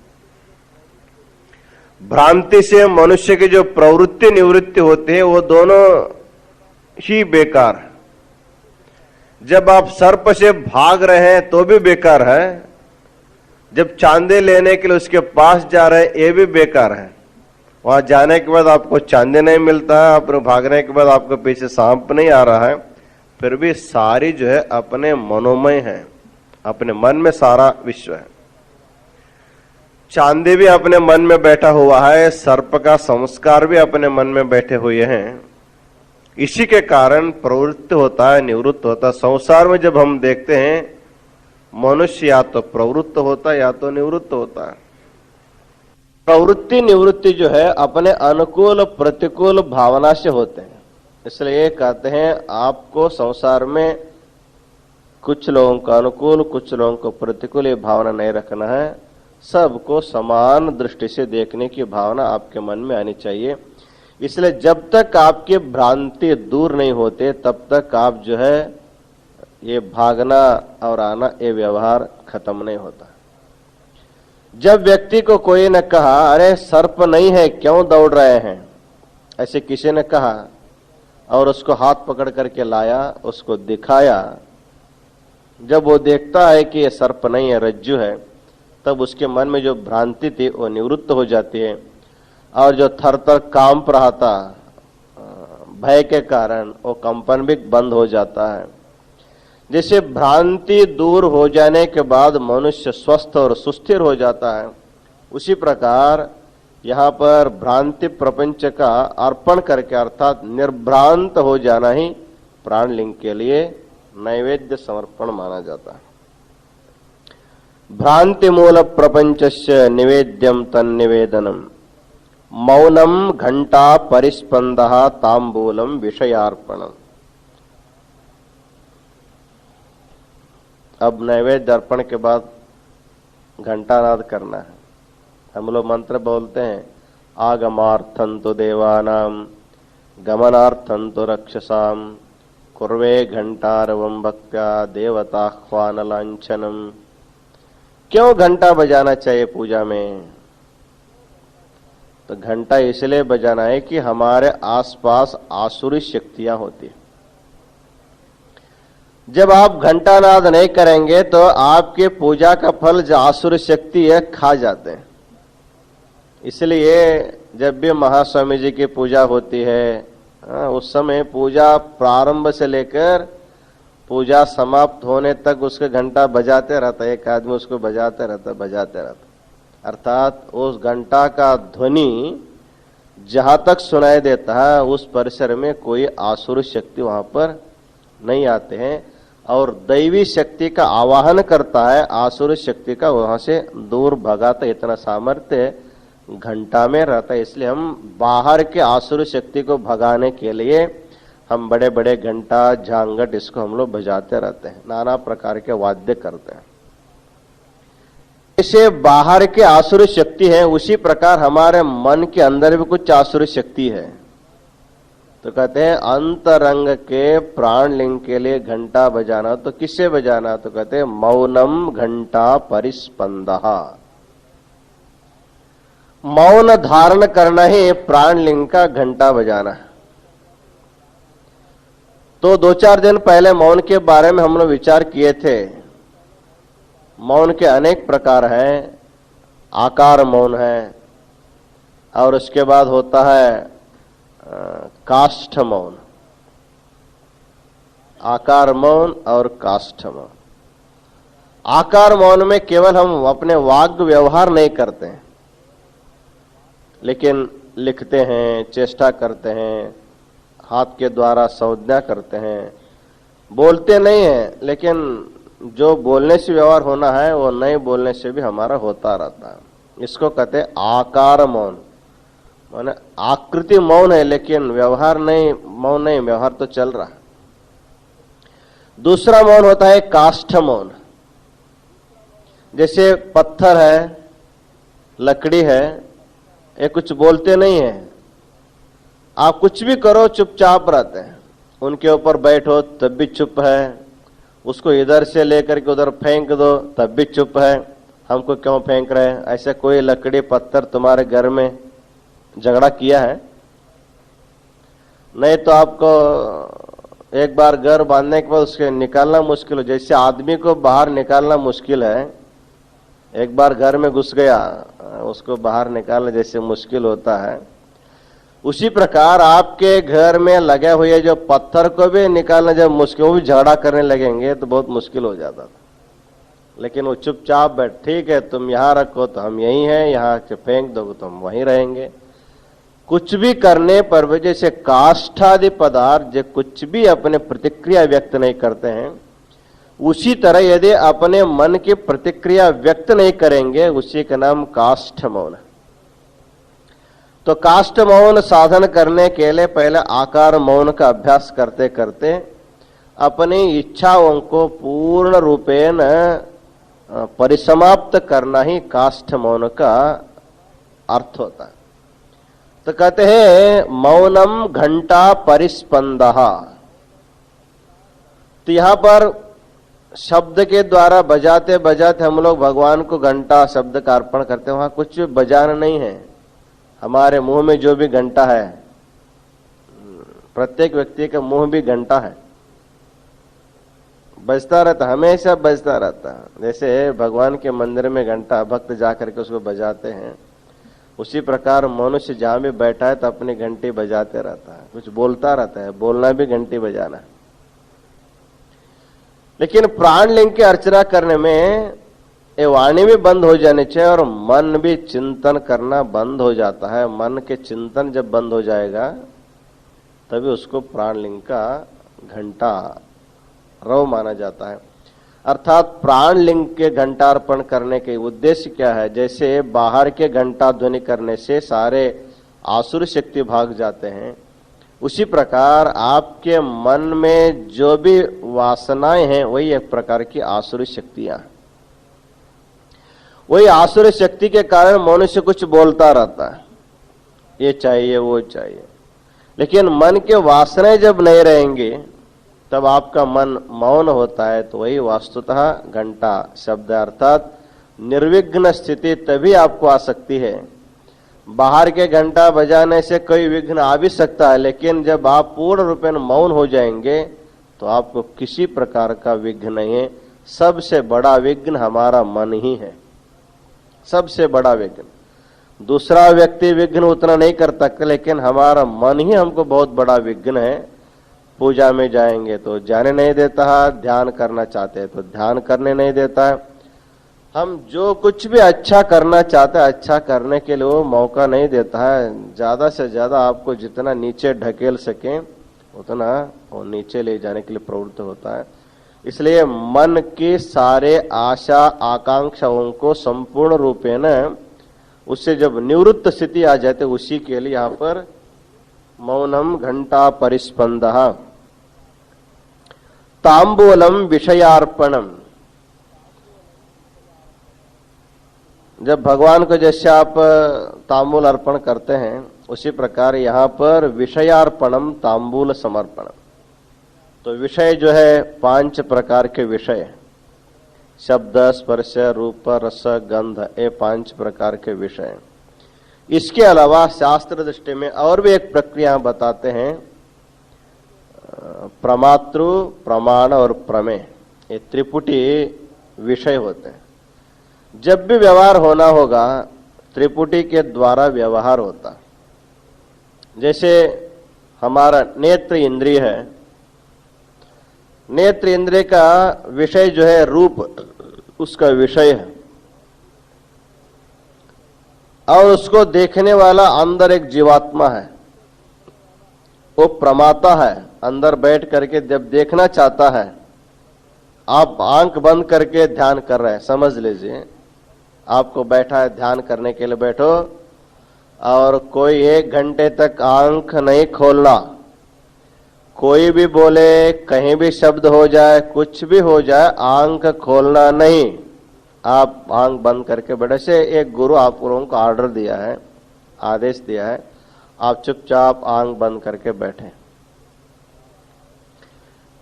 भ्रांति से मनुष्य की जो प्रवृत्ति निवृत्ति होती है, वो दोनों ही बेकार है। जब आप सर्प से भाग रहे हैं तो भी बेकार है, जब चांदी लेने के लिए उसके पास जा रहे हैं ये भी बेकार है। वहां जाने के बाद आपको चांदी नहीं मिलता है, आप भागने के बाद आपको पीछे सांप नहीं आ रहा है, फिर भी सारी जो है अपने मनोमय है, अपने मन में सारा विश्व है। चांदी भी अपने मन में बैठा हुआ है, सर्प का संस्कार भी अपने मन में बैठे हुए हैं। इसी के कारण प्रवृत्त होता है, निवृत्त होता है। संसार में जब हम देखते हैं मनुष्य या तो प्रवृत्त होता है या तो निवृत्त होता है। प्रवृत्ति निवृत्ति जो है अपने अनुकूल प्रतिकूल भावना से होते हैं। इसलिए कहते हैं आपको संसार में कुछ लोगों का अनुकूल कुछ लोगों को प्रतिकूल ये भावना नहीं रखना है। सबको समान दृष्टि से देखने की भावना आपके मन में आनी चाहिए। इसलिए जब तक आपकी भ्रांति दूर नहीं होते तब तक आप जो है ये भागना और आना ये व्यवहार खत्म नहीं होता। जब व्यक्ति को कोई ने कहा अरे सर्प नहीं है क्यों दौड़ रहे हैं, ऐसे किसी ने कहा और उसको हाथ पकड़ करके लाया, उसको दिखाया, जब वो देखता है कि ये सर्प नहीं है रज्जु है, तब उसके मन में जो भ्रांति थी वो निवृत्त हो जाती है और जो थर थर कांप रहा था भय के कारण वो कंपन भी बंद हो जाता है। जैसे भ्रांति दूर हो जाने के बाद मनुष्य स्वस्थ और सुस्थिर हो जाता है, उसी प्रकार यहाँ पर भ्रांति प्रपंच का अर्पण करके अर्थात निर्भ्रांत हो जाना ही प्राणलिंग के लिए नैवेद्य समर्पण माना जाता है। भ्रांति मूल प्रपंचस्य निवेद्यम तन्निवेदनम मौनम घंटा परिस्पंदः तांबूलम विषयार्पणम। अब नैवेद्य अर्पण के बाद घंटानाद करना है। हम लोग मंत्र बोलते हैं आगमार्थं तो देवानां गमनार्थं तो रक्षसां कुर्वे घंटारवं भक्त्या देवताह्वान लांछनम। क्यों घंटा बजाना चाहिए पूजा में? तो घंटा इसलिए बजाना है कि हमारे आसपास आसुरी शक्तियां होती है। जब आप घंटानाद नहीं करेंगे तो आपके पूजा का फल जो आसुर शक्ति है खा जाते हैं। इसलिए जब भी महास्वामी जी की पूजा होती है उस समय पूजा प्रारंभ से लेकर पूजा समाप्त होने तक उसके घंटा बजाते रहता है। एक आदमी उसको बजाते रहता। अर्थात उस घंटा का ध्वनि जहां तक सुनाई देता है उस परिसर में कोई आसुर शक्ति वहां पर नहीं आते हैं और दैवी शक्ति का आवाहन करता है, आसुर शक्ति का वहां से दूर भगाता। इतना सामर्थ्य घंटा में रहता है। इसलिए हम बाहर के आसुर शक्ति को भगाने के लिए हम बड़े बड़े घंटा झांगट इसको हम लोग बजाते रहते हैं, नाना प्रकार के वाद्य करते हैं। इसे बाहर के आसुर शक्ति है, उसी प्रकार हमारे मन के अंदर भी कुछ आसुर शक्ति है। तो कहते हैं अंतरंग के प्राणलिंग के लिए घंटा बजाना। तो किससे बजाना? तो कहते हैं मौनम घंटा परिस्पंदः। मौन धारण करना ही प्राणलिंग का घंटा बजाना है। तो 2-4 दिन पहले मौन के बारे में हम लोग विचार किए थे। मौन के अनेक प्रकार हैं। आकार मौन है और उसके बाद होता है काष्ठ मौन। आकार मौन और काष्ठ मौन। आकार मौन में केवल हम अपने वाग व्यवहार नहीं करते हैं, लेकिन लिखते हैं, चेष्टा करते हैं, हाथ के द्वारा संज्ञा करते हैं, बोलते नहीं हैं, लेकिन जो बोलने से व्यवहार होना है वो नहीं बोलने से भी हमारा होता रहता है। इसको कहते हैं आकार मौन। माने आकृति मौन है लेकिन व्यवहार नहीं, मौन नहीं, व्यवहार तो चल रहा है। दूसरा मौन होता है काष्ठ मौन। जैसे पत्थर है, लकड़ी है, ये कुछ बोलते नहीं है, आप कुछ भी करो चुपचाप रहते हैं। उनके ऊपर बैठो तब भी चुप है, उसको इधर से लेकर के उधर फेंक दो तब भी चुप है। हमको क्यों फेंक रहे हैं? ऐसे कोई लकड़ी पत्थर तुम्हारे घर में झगड़ा किया है? नहीं तो आपको एक बार घर बांधने के बाद उसके निकालना मुश्किल हो। जैसे आदमी को बाहर निकालना मुश्किल है, एक बार घर में घुस गया उसको बाहर निकालना जैसे मुश्किल होता है, उसी प्रकार आपके घर में लगे हुए जो पत्थर को भी निकालना जब मुश्किल, वो भी झगड़ा करने लगेंगे तो बहुत मुश्किल हो जाता था। लेकिन वो चुपचाप बैठ, ठीक है तुम यहां रखो तो हम यहीं हैं, यहां से फेंक दो तो हम वहीं रहेंगे। कुछ भी करने पर भी जैसे काष्ठादि पदार्थ जो कुछ भी अपने प्रतिक्रिया व्यक्त नहीं करते हैं, उसी तरह यदि अपने मन की प्रतिक्रिया व्यक्त नहीं करेंगे, उसी का नाम काष्ठ मौन। तो काष्ठ मौन साधन करने के लिए पहले आकार मौन का अभ्यास करते करते अपनी इच्छाओं को पूर्ण रूपेण परिसमाप्त करना ही काष्ठ मौन का अर्थ होता है। तो कहते हैं मौनम घंटा परिस्पंदः। तो यहां पर शब्द के द्वारा बजाते बजाते हम लोग भगवान को घंटा शब्द का अर्पण करते हैं। वहां कुछ बजाना नहीं है। हमारे मुंह में जो भी घंटा है, प्रत्येक व्यक्ति के मुंह भी घंटा है, बजता रहता, हमेशा बजता रहता। जैसे भगवान के मंदिर में घंटा भक्त जाकर के उसको बजाते हैं, उसी प्रकार मनुष्य जहां भी बैठा है तो अपनी घंटी बजाते रहता है, कुछ बोलता रहता है। बोलना भी घंटी बजाना है। लेकिन प्राणलिंग की अर्चना करने में ये वाणी भी बंद हो जानी चाहिए और मन भी चिंतन करना बंद हो जाता है। मन के चिंतन जब बंद हो जाएगा तभी उसको प्राणलिंग का घंटा रव माना जाता है। अर्थात प्राणलिंग के घंटार्पण करने के उद्देश्य क्या है? जैसे बाहर के घंटा ध्वनि करने से सारे आसुर शक्ति भाग जाते हैं, उसी प्रकार आपके मन में जो भी वासनाएं हैं वही एक प्रकार की आसुरी शक्तियां हैं। वही आसुरी शक्ति के कारण मनुष्य कुछ बोलता रहता है, ये चाहिए वो चाहिए। लेकिन मन के वासनाएं जब नहीं रहेंगे तब आपका मन मौन होता है, तो वही वास्तुतः घंटा शब्द अर्थात निर्विघ्न स्थिति तभी आपको आ सकती है। बाहर के घंटा बजाने से कोई विघ्न आ भी सकता है, लेकिन जब आप पूर्ण रूपेण मौन हो जाएंगे तो आपको किसी प्रकार का विघ्न नहीं है। सबसे बड़ा विघ्न हमारा मन ही है, सबसे बड़ा विघ्न। दूसरा व्यक्ति विघ्न उतना नहीं कर सकता, लेकिन हमारा मन ही हमको बहुत बड़ा विघ्न है। पूजा में जाएंगे तो जाने नहीं देता है, ध्यान करना चाहते हैं तो ध्यान करने नहीं देता है। हम जो कुछ भी अच्छा करना चाहते हैं, अच्छा करने के लिए वो मौका नहीं देता है। ज्यादा से ज्यादा आपको जितना नीचे ढकेल सके उतना वो नीचे ले जाने के लिए प्रवृत्त होता है। इसलिए मन की सारे आशा आकांक्षाओं को संपूर्ण रूपेण उससे जब निवृत्त स्थिति आ जाते, उसी के लिए यहाँ पर मौनम घंटा परिस्पंदः तांबूलम विषयार्पणम। जब भगवान को जैसे आप तांबूल अर्पण करते हैं, उसी प्रकार यहाँ पर विषयार्पणम तांबूल समर्पणम। तो विषय जो है 5 प्रकार के विषय, शब्द स्पर्श रूप रस गंध, ये 5 प्रकार के विषय। इसके अलावा शास्त्र दृष्टि में और भी एक प्रक्रिया बताते हैं, प्रमातृ प्रमाण और प्रमेय, ये त्रिपुटी विषय होते हैं। जब भी व्यवहार होना होगा त्रिपुटी के द्वारा व्यवहार होता। जैसे हमारा नेत्र इंद्रिय है, नेत्र इंद्रिय का विषय जो है रूप, उसका विषय है, और उसको देखने वाला अंदर एक जीवात्मा है, वो प्रमाता है। अंदर बैठ करके जब देखना चाहता है, आप आंख बंद करके ध्यान कर रहे हैं, समझ लीजिए आपको बैठा है ध्यान करने के लिए, बैठो और कोई 1 घंटे तक आंख नहीं खोलना। कोई भी बोले, कहीं भी शब्द हो जाए, कुछ भी हो जाए, आंख खोलना नहीं। आप आंख बंद करके बैठे। से एक गुरु आप लोगों को ऑर्डर दिया है, आदेश दिया है, आप चुपचाप आंख बंद करके बैठे।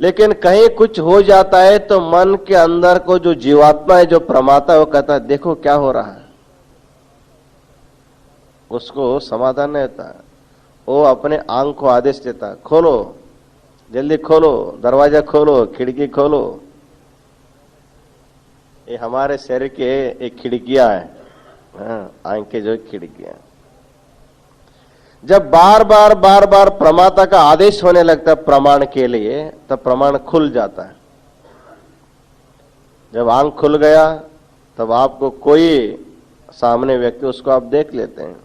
लेकिन कहीं कुछ हो जाता है तो मन के अंदर को जो जीवात्मा है, जो प्रमाता है, वो कहता है देखो क्या हो रहा है। उसको समाधान नहीं होता, वो अपने आंख को आदेश देता, खोलो, जल्दी खोलो, दरवाजा खोलो, खिड़की खोलो। ये हमारे शरीर के एक खिड़कियां हैं, आंख के जो खिड़कियां। जब बार बार प्रमाता का आदेश होने लगता है प्रमाण के लिए, तब प्रमाण खुल जाता है। जब आंख खुल गया तब आपको कोई सामने व्यक्ति, उसको आप देख लेते हैं।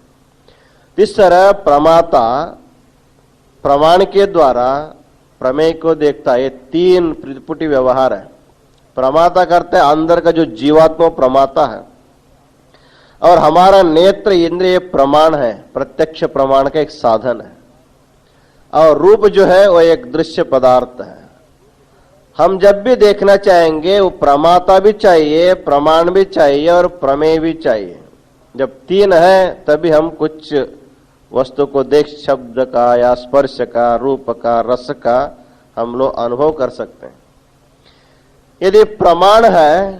इस तरह प्रमाता प्रमाण के द्वारा प्रमेय को देखता है। ये तीन त्रिपुटी व्यवहार है। प्रमाता करते हैं अंदर का जो जीवात्मा प्रमाता है, और हमारा नेत्र इंद्रिय प्रमाण है, प्रत्यक्ष प्रमाण का एक साधन है। और रूप जो है वो एक दृश्य पदार्थ है। हम जब भी देखना चाहेंगे वो प्रमाता भी चाहिए, प्रमाण भी चाहिए और प्रमेय भी चाहिए। जब तीन है तभी हम कुछ वस्तु को देख, शब्द का या स्पर्श का, रूप का, रस का हम लोग अनुभव कर सकते हैं। यदि प्रमाण है,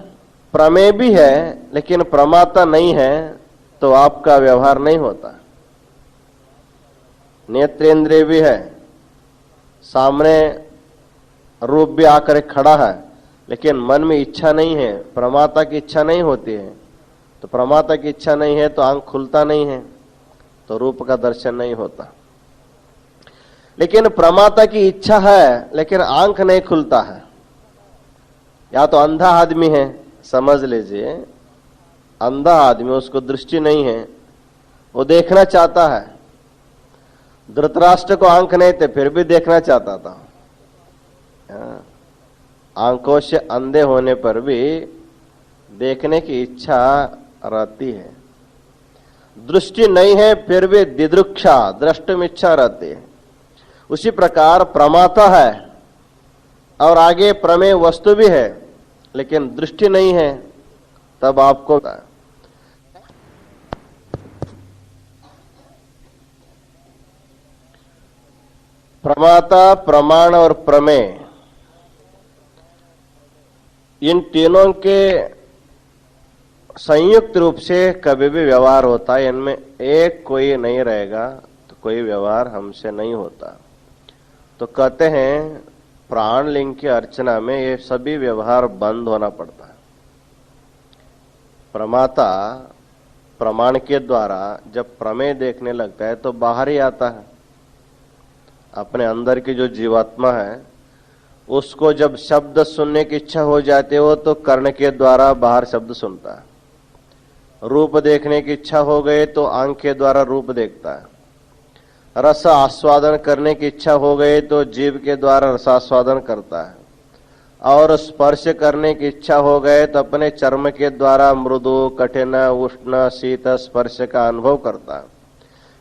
प्रमेय भी है, लेकिन प्रमाता नहीं है, तो आपका व्यवहार नहीं होता। नेत्रेंद्रिय भी है, सामने रूप भी आकर खड़ा है, लेकिन मन में इच्छा नहीं है, प्रमाता की इच्छा नहीं होती है। तो प्रमाता की इच्छा नहीं है तो आंख खुलता नहीं है, तो रूप का दर्शन नहीं होता। लेकिन प्रमाता की इच्छा है, लेकिन आंख नहीं खुलता है। या तो अंधा आदमी है, समझ लीजिए, अंधा आदमी, उसको दृष्टि नहीं है, वो देखना चाहता है। धृतराष्ट्र को आंख नहीं थे, फिर भी देखना चाहता था। आंखों से अंधे होने पर भी देखने की इच्छा रहती है। दृष्टि नहीं है, फिर भी दिदृक्षा, द्रष्टुम इच्छा रहती है। उसी प्रकार प्रमाता है और आगे प्रमेय वस्तु भी है, लेकिन दृष्टि नहीं है, तब आपको प्रमाता, प्रमाण और प्रमेय, इन तीनों के संयुक्त रूप से कभी भी व्यवहार होता है। इनमें एक कोई नहीं रहेगा तो कोई व्यवहार हमसे नहीं होता। तो कहते हैं प्राण लिंग की अर्चना में ये सभी व्यवहार बंद होना पड़ता है। प्रमाता प्रमाण के द्वारा जब प्रमेय देखने लगता है तो बाहर ही आता है। अपने अंदर की जो जीवात्मा है, उसको जब शब्द सुनने की इच्छा हो जाती है, वो तो कर्ण के द्वारा बाहर शब्द सुनता है। रूप देखने की इच्छा हो गई तो आंख के द्वारा रूप देखता है। रस आस्वादन करने की इच्छा हो गई तो जीभ के द्वारा रसास्वादन करता है। और स्पर्श करने की इच्छा हो गए तो अपने चर्म के द्वारा मृदु, कठिन, उष्ण, शीत स्पर्श का अनुभव करता है।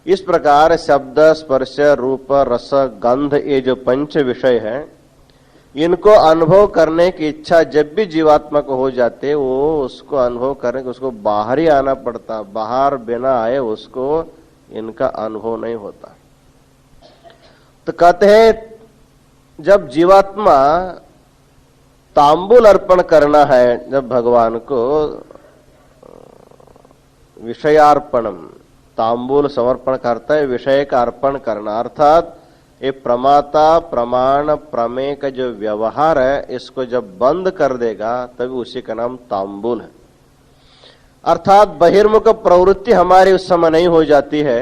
इस प्रकार शब्द, स्पर्श, रूप, रस, गंध, ये जो पंच विषय है, इनको अनुभव करने की इच्छा जब भी जीवात्मा को हो जाते, वो उसको अनुभव करने के उसको बाहर ही आना पड़ता। बाहर बिना आए उसको इनका अनुभव नहीं होता। तो कहते हैं जब जीवात्मा तांबूल अर्पण करना है, जब भगवान को विषयार्पणम, तांबूल समर्पण करता है, विषय का अर्पण करना, अर्थात ये प्रमाता, प्रमाण, प्रमेय का जो व्यवहार है, इसको जब बंद कर देगा तभी उसी का नाम तांबूल है। अर्थात बहिर्मुख प्रवृत्ति हमारी उस समय नहीं हो जाती है,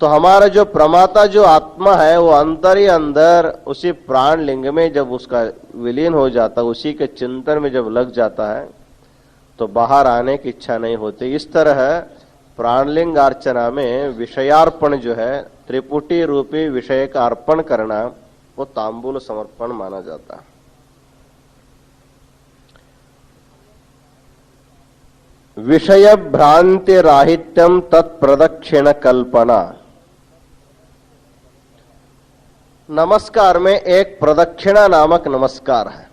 तो हमारा जो प्रमाता, जो आत्मा है, वो अंदर ही अंदर उसी प्राण लिंग में जब उसका विलीन हो जाता, उसी के चिंतन में जब लग जाता है, तो बाहर आने की इच्छा नहीं होती। इस तरह प्राणलिंग अर्चना में विषयार्पण जो है, त्रिपुटी रूपी विषय का अर्पण करना, वो तांबूल समर्पण माना जाता है। विषय भ्रांति राहित्यम तत्प्रदक्षिण कल्पना। नमस्कार में एक प्रदक्षिणा नामक नमस्कार है।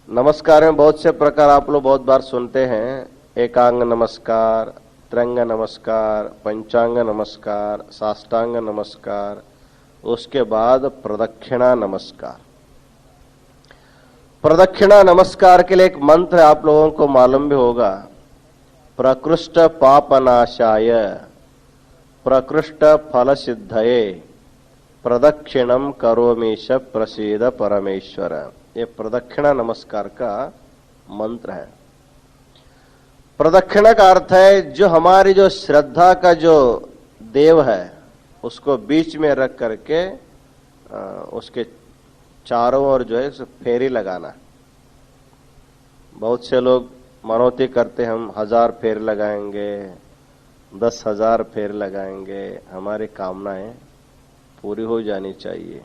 नमस्कार में बहुत से प्रकार आप लोग बहुत बार सुनते हैं। एकांग नमस्कार, त्रिंग नमस्कार, पंचांग नमस्कार, साष्टांग नमस्कार, उसके बाद प्रदक्षिणा नमस्कार। प्रदक्षिणा नमस्कार के लिए एक मंत्र आप लोगों को मालूम भी होगा, प्रकृष्ट पापनाशाय प्रकृष्ट फल सिद्धये प्रदक्षिणम करोमीश प्रसीद परमेश्वर। ये प्रदक्षिणा नमस्कार का मंत्र है। प्रदक्षिणा का अर्थ है जो हमारी जो श्रद्धा का जो देव है उसको बीच में रख करके उसके चारों ओर जो है फेरी लगाना। बहुत से लोग मनौती करते, हम 1000 फेर लगाएंगे, 10,000 फेर लगाएंगे, हमारी कामनाएं पूरी हो जानी चाहिए।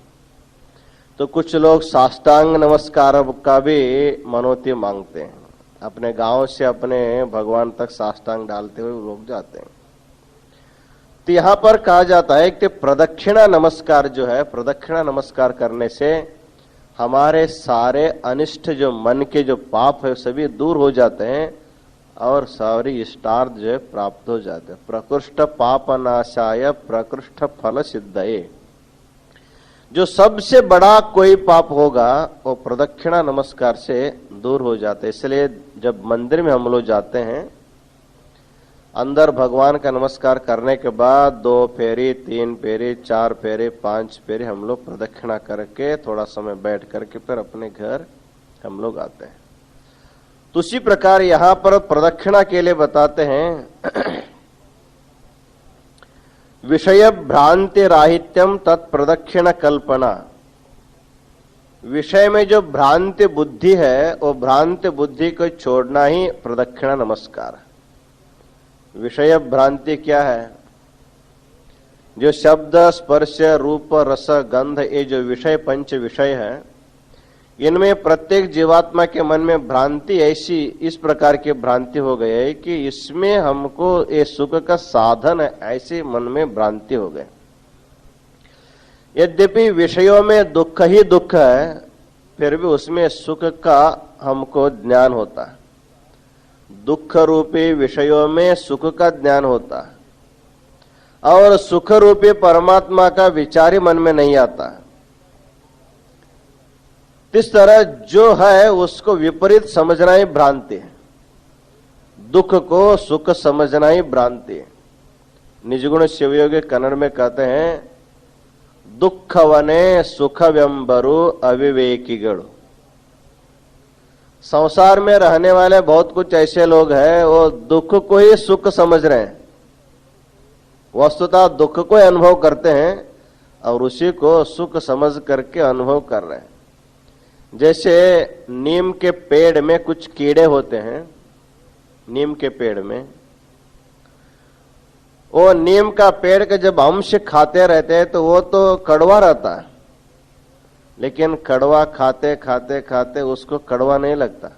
तो कुछ लोग साष्टांग नमस्कार का भी मनौती मांगते हैं, अपने गांव से अपने भगवान तक साष्टांग डालते हुए लोग जाते हैं। तो यहां पर कहा जाता है कि प्रदक्षिणा नमस्कार जो है, प्रदक्षिणा नमस्कार करने से हमारे सारे अनिष्ट जो मन के जो पाप है सभी दूर हो जाते हैं और सारी इष्टार्थ जो है प्राप्त हो जाते हैं। प्रकृष्ट पाप नाशाय प्रकृष्ट फल सिद्धये, जो सबसे बड़ा कोई पाप होगा वो प्रदक्षिणा नमस्कार से दूर हो जाते। इसलिए जब मंदिर में हम लोग जाते हैं, अंदर भगवान का नमस्कार करने के बाद 2 फेरी, 3 फेरी, 4 फेरी, 5 फेरी हम लोग प्रदक्षिणा करके थोड़ा समय बैठ करके फिर अपने घर हम लोग आते हैं। तो उसी प्रकार यहां पर प्रदक्षिणा के लिए बताते हैं विषय भ्रांति राहित्यम तत्प्रदक्षिण कल्पना। विषय में जो भ्रांति बुद्धि है वो भ्रांति बुद्धि को छोड़ना ही प्रदक्षिणा नमस्कार। विषय भ्रांति क्या है? जो शब्द स्पर्श रूप रस गंध, ये जो विषय पंच विषय है, इनमें प्रत्येक जीवात्मा के मन में भ्रांति ऐसी इस प्रकार की भ्रांति हो गई है कि इसमें हमको ये सुख का साधन है, ऐसे मन में भ्रांति हो गए। यद्यपि विषयों में दुख ही दुख है, फिर भी उसमें सुख का हमको ज्ञान होता है। दुख रूपी विषयों में सुख का ज्ञान होता है और सुख रूपी परमात्मा का विचार ही मन में नहीं आता। इस तरह जो है उसको विपरीत समझना ही भ्रांति है, दुख को सुख समझना ही भ्रांति है। निजगुण शिवयोगी कन्नड़ में कहते हैं, दुखवने सुख व्यंबरु अविवेकीगणु। संसार में रहने वाले बहुत कुछ ऐसे लोग हैं, वो दुख को ही सुख समझ रहे हैं, वस्तुतः दुख को अनुभव करते हैं और उसी को सुख समझ करके अनुभव कर रहे हैं। जैसे नीम के पेड़ में कुछ कीड़े होते हैं, नीम के पेड़ में वो नीम का पेड़ के जब अंश खाते रहते हैं तो वो तो कड़वा रहता है, लेकिन कड़वा खाते खाते खाते उसको कड़वा नहीं लगता,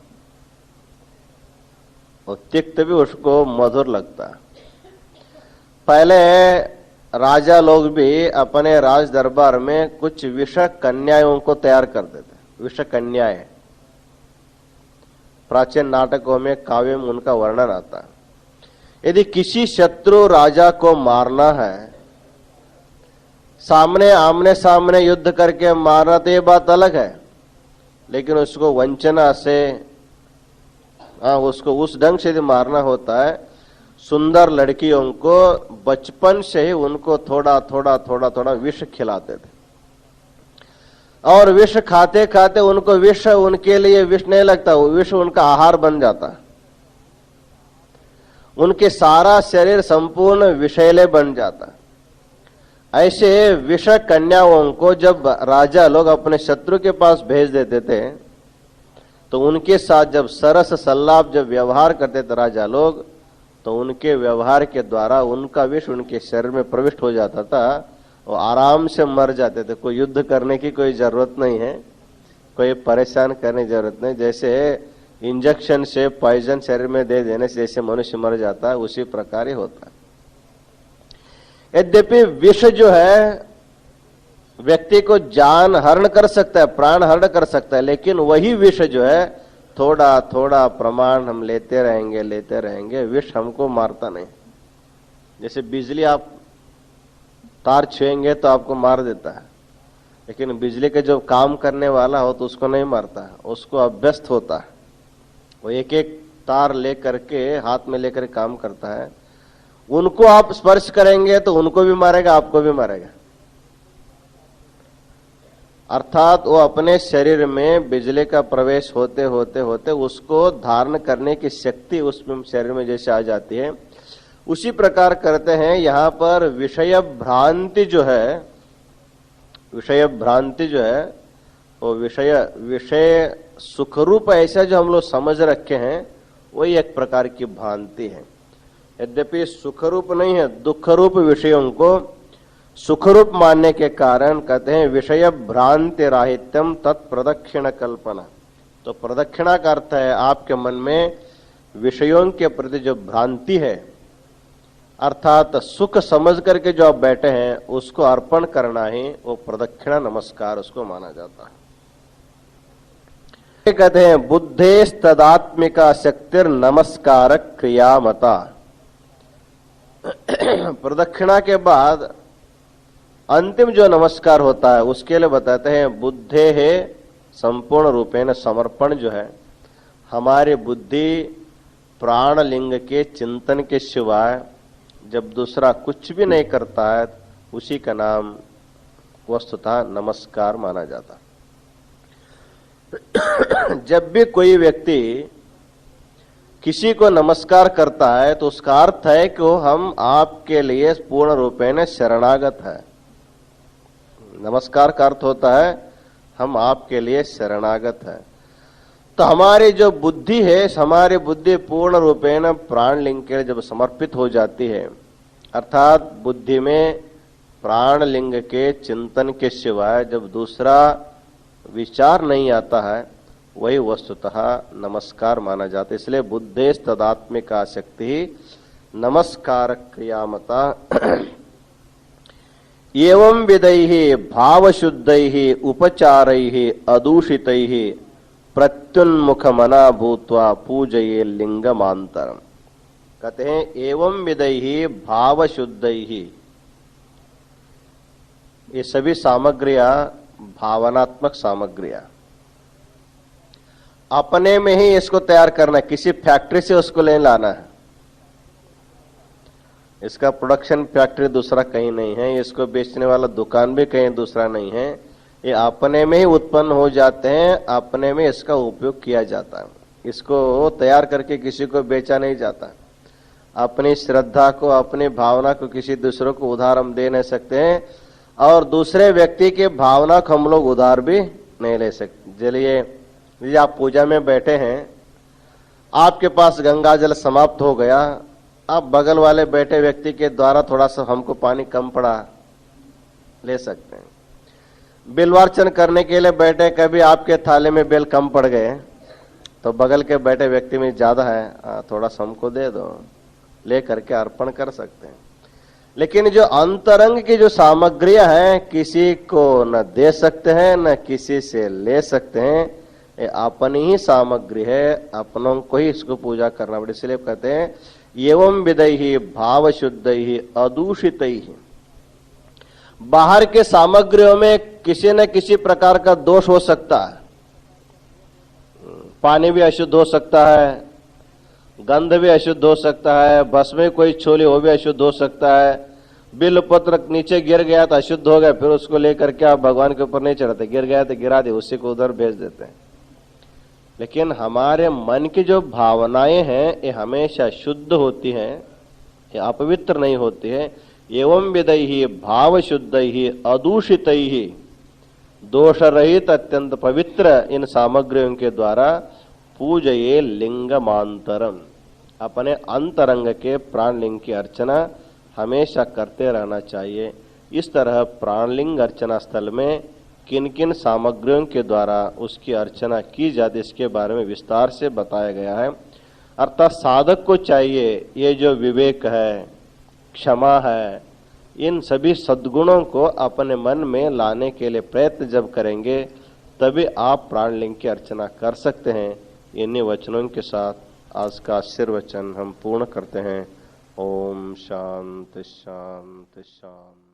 और तिक्त भी उसको मधुर लगता। पहले राजा लोग भी अपने राज दरबार में कुछ विष कन्याओं को तैयार करते थे। विष कन्याएं प्राचीन नाटकों में काव्य में उनका वर्णन आता है। यदि किसी शत्रु राजा को मारना है, सामने आमने सामने युद्ध करके मारना तो ये बात अलग है, लेकिन उसको वंचना से उसको उस ढंग से मारना होता है। सुंदर लड़कियों को बचपन से ही उनको थोड़ा थोड़ा थोड़ा थोड़ा विष खिलाते थे, और विष खाते खाते उनको विष उनके लिए विष नहीं लगता, वो विष उनका आहार बन जाता। उनके सारा शरीर संपूर्ण विषैले बन जाता। ऐसे विष कन्याओं को जब राजा लोग अपने शत्रु के पास भेज देते थे, तो उनके साथ जब सरस सल्लाप जब व्यवहार करते थे राजा लोग, तो उनके व्यवहार के द्वारा उनका विष उनके शरीर में प्रविष्ट हो जाता था, वो आराम से मर जाते थे। कोई युद्ध करने की कोई जरूरत नहीं है, कोई परेशान करने की जरूरत नहीं। जैसे इंजेक्शन से पॉइजन शरीर में दे देने से जैसे मनुष्य मर जाता है, उसी प्रकार ही होता है। यद्यपि विष जो है व्यक्ति को जान हरण कर सकता है, प्राण हरण कर सकता है, लेकिन वही विष जो है थोड़ा थोड़ा प्रमाण हम लेते रहेंगे, विष हमको मारता नहीं। जैसे बिजली आप तार छुएंगे तो आपको मार देता है, लेकिन बिजली के जो काम करने वाला हो तो उसको नहीं मारता है, उसको अभ्यस्त होता है। वो एक एक तार लेकर के हाथ में लेकर काम करता है। उनको आप स्पर्श करेंगे तो उनको भी मारेगा, आपको भी मारेगा। अर्थात वो अपने शरीर में बिजली का प्रवेश होते होते होते उसको धारण करने की शक्ति उसमें शरीर में जैसे आ जाती है, उसी प्रकार करते हैं यहां पर विषय भ्रांति जो है, विषय भ्रांति जो है वो विषय सुखरूप ऐसा जो हम लोग समझ रखे हैं वही एक प्रकार की भ्रांति है। यद्यपि सुखरूप नहीं है, दुखरूप विषयों को सुखरूप मानने के कारण कहते हैं विषय भ्रांति राहित्यम तत्प्रदक्षिण कल्पना। तो प्रदक्षिणा का अर्थ है आपके मन में विषयों के प्रति जो भ्रांति है, अर्थात सुख समझ करके जो आप बैठे हैं उसको अर्पण करना ही वो प्रदक्षिणा नमस्कार उसको माना जाता है। कहते हैं बुद्धेस्तदात्मिका शक्तिर नमस्कार क्रियामता। प्रदक्षिणा के बाद अंतिम जो नमस्कार होता है उसके लिए बताते हैं बुद्धे है संपूर्ण रूपेण समर्पण जो है, हमारी बुद्धि प्राण लिंग के चिंतन के सिवाय जब दूसरा कुछ भी नहीं करता है उसी का नाम वस्तुतः नमस्कार माना जाता। जब भी कोई व्यक्ति किसी को नमस्कार करता है तो उसका अर्थ है कि वो हम आपके लिए पूर्ण रूपेण शरणागत है। नमस्कार का अर्थ होता है हम आपके लिए शरणागत है। तो हमारी जो बुद्धि है, हमारी बुद्धि पूर्ण रूपेण प्राण लिंग के लिए जब समर्पित हो जाती है, अर्थात बुद्धि में प्राण लिंग के चिंतन के सिवाय जब दूसरा विचार नहीं आता है, वही वस्तुतः नमस्कार माना जाता है। इसलिए बुद्धेस तदात्मिका शक्ति नमस्कार क्रियामता एवं विदैहि भावशुद्धैहि उपचारैहि अदूषितैहि प्रत्युन्मुख मना भूत्वा पूजये लिंगमांतरम। कहते हैं एवं विदैहि भावशुद्धैहि, ये सभी सामग्रियां भावनात्मक सामग्रियां, अपने में ही इसको तैयार करना है, किसी फैक्ट्री से उसको ले लाना है। इसका प्रोडक्शन फैक्ट्री दूसरा कहीं नहीं है, इसको बेचने वाला दुकान भी कहीं दूसरा नहीं है, ये अपने में ही उत्पन्न हो जाते हैं, अपने में इसका उपयोग किया जाता है। इसको तैयार करके किसी को बेचा नहीं जाता। अपनी श्रद्धा को, अपनी भावना को किसी दूसरों को उधार हम दे नहीं सकते हैं, और दूसरे व्यक्ति के भावना को हम लोग उधार भी नहीं ले सकते। चलिए आप पूजा में बैठे हैं, आपके पास गंगा जल समाप्त हो गया, आप बगल वाले बैठे व्यक्ति के द्वारा थोड़ा सा हमको पानी कम पड़ा ले सकते हैं। बिलवार्चन करने के लिए बैठे, कभी आपके थाले में बेल कम पड़ गए तो बगल के बैठे व्यक्ति में ज्यादा है, थोड़ा सा हमको दे दो, ले करके अर्पण कर सकते हैं। लेकिन जो अंतरंग की जो सामग्रियां हैं किसी को न दे सकते हैं न किसी से ले सकते हैं, ये अपनी ही सामग्री है, अपनों को ही इसको पूजा करना पड़े। इसलिए कहते हैं एवं विदैहि भाव शुद्धैहि अदूषितैहि। बाहर के सामग्रियों में किसी न किसी प्रकार का दोष हो सकता है, पानी भी अशुद्ध हो सकता है, गंध भी अशुद्ध हो सकता है, भस्म में कोई छोली हो भी अशुद्ध हो सकता है, बिल पत्र नीचे गिर गया तो अशुद्ध हो गया, फिर उसको लेकर के आप भगवान के ऊपर नहीं चढ़ाते, गिर गया तो गिरा दे, उसी को उधर भेज देते हैं। लेकिन हमारे मन की जो भावनाएं हैं ये हमेशा शुद्ध होती हैं, ये अपवित्र नहीं होती है। एवं विदैहि भाव शुद्धैहि अदूषितैहि, दोष रहित अत्यंत पवित्र इन सामग्रियों के द्वारा पूजये लिंगमांतरम, अपने अंतरंग के प्राणलिंग की अर्चना हमेशा करते रहना चाहिए। इस तरह प्राणलिंग अर्चना स्थल में किन किन सामग्रियों के द्वारा उसकी अर्चना की जाती, इसके बारे में विस्तार से बताया गया है। अर्थात साधक को चाहिए ये जो विवेक है, क्षमा है, इन सभी सद्गुणों को अपने मन में लाने के लिए प्रयत्न जब करेंगे तभी आप प्राणलिंग की अर्चना कर सकते हैं। इन्हीं वचनों के साथ आज का आशीर्वचन हम पूर्ण करते हैं। ओम शांति शांति शांति।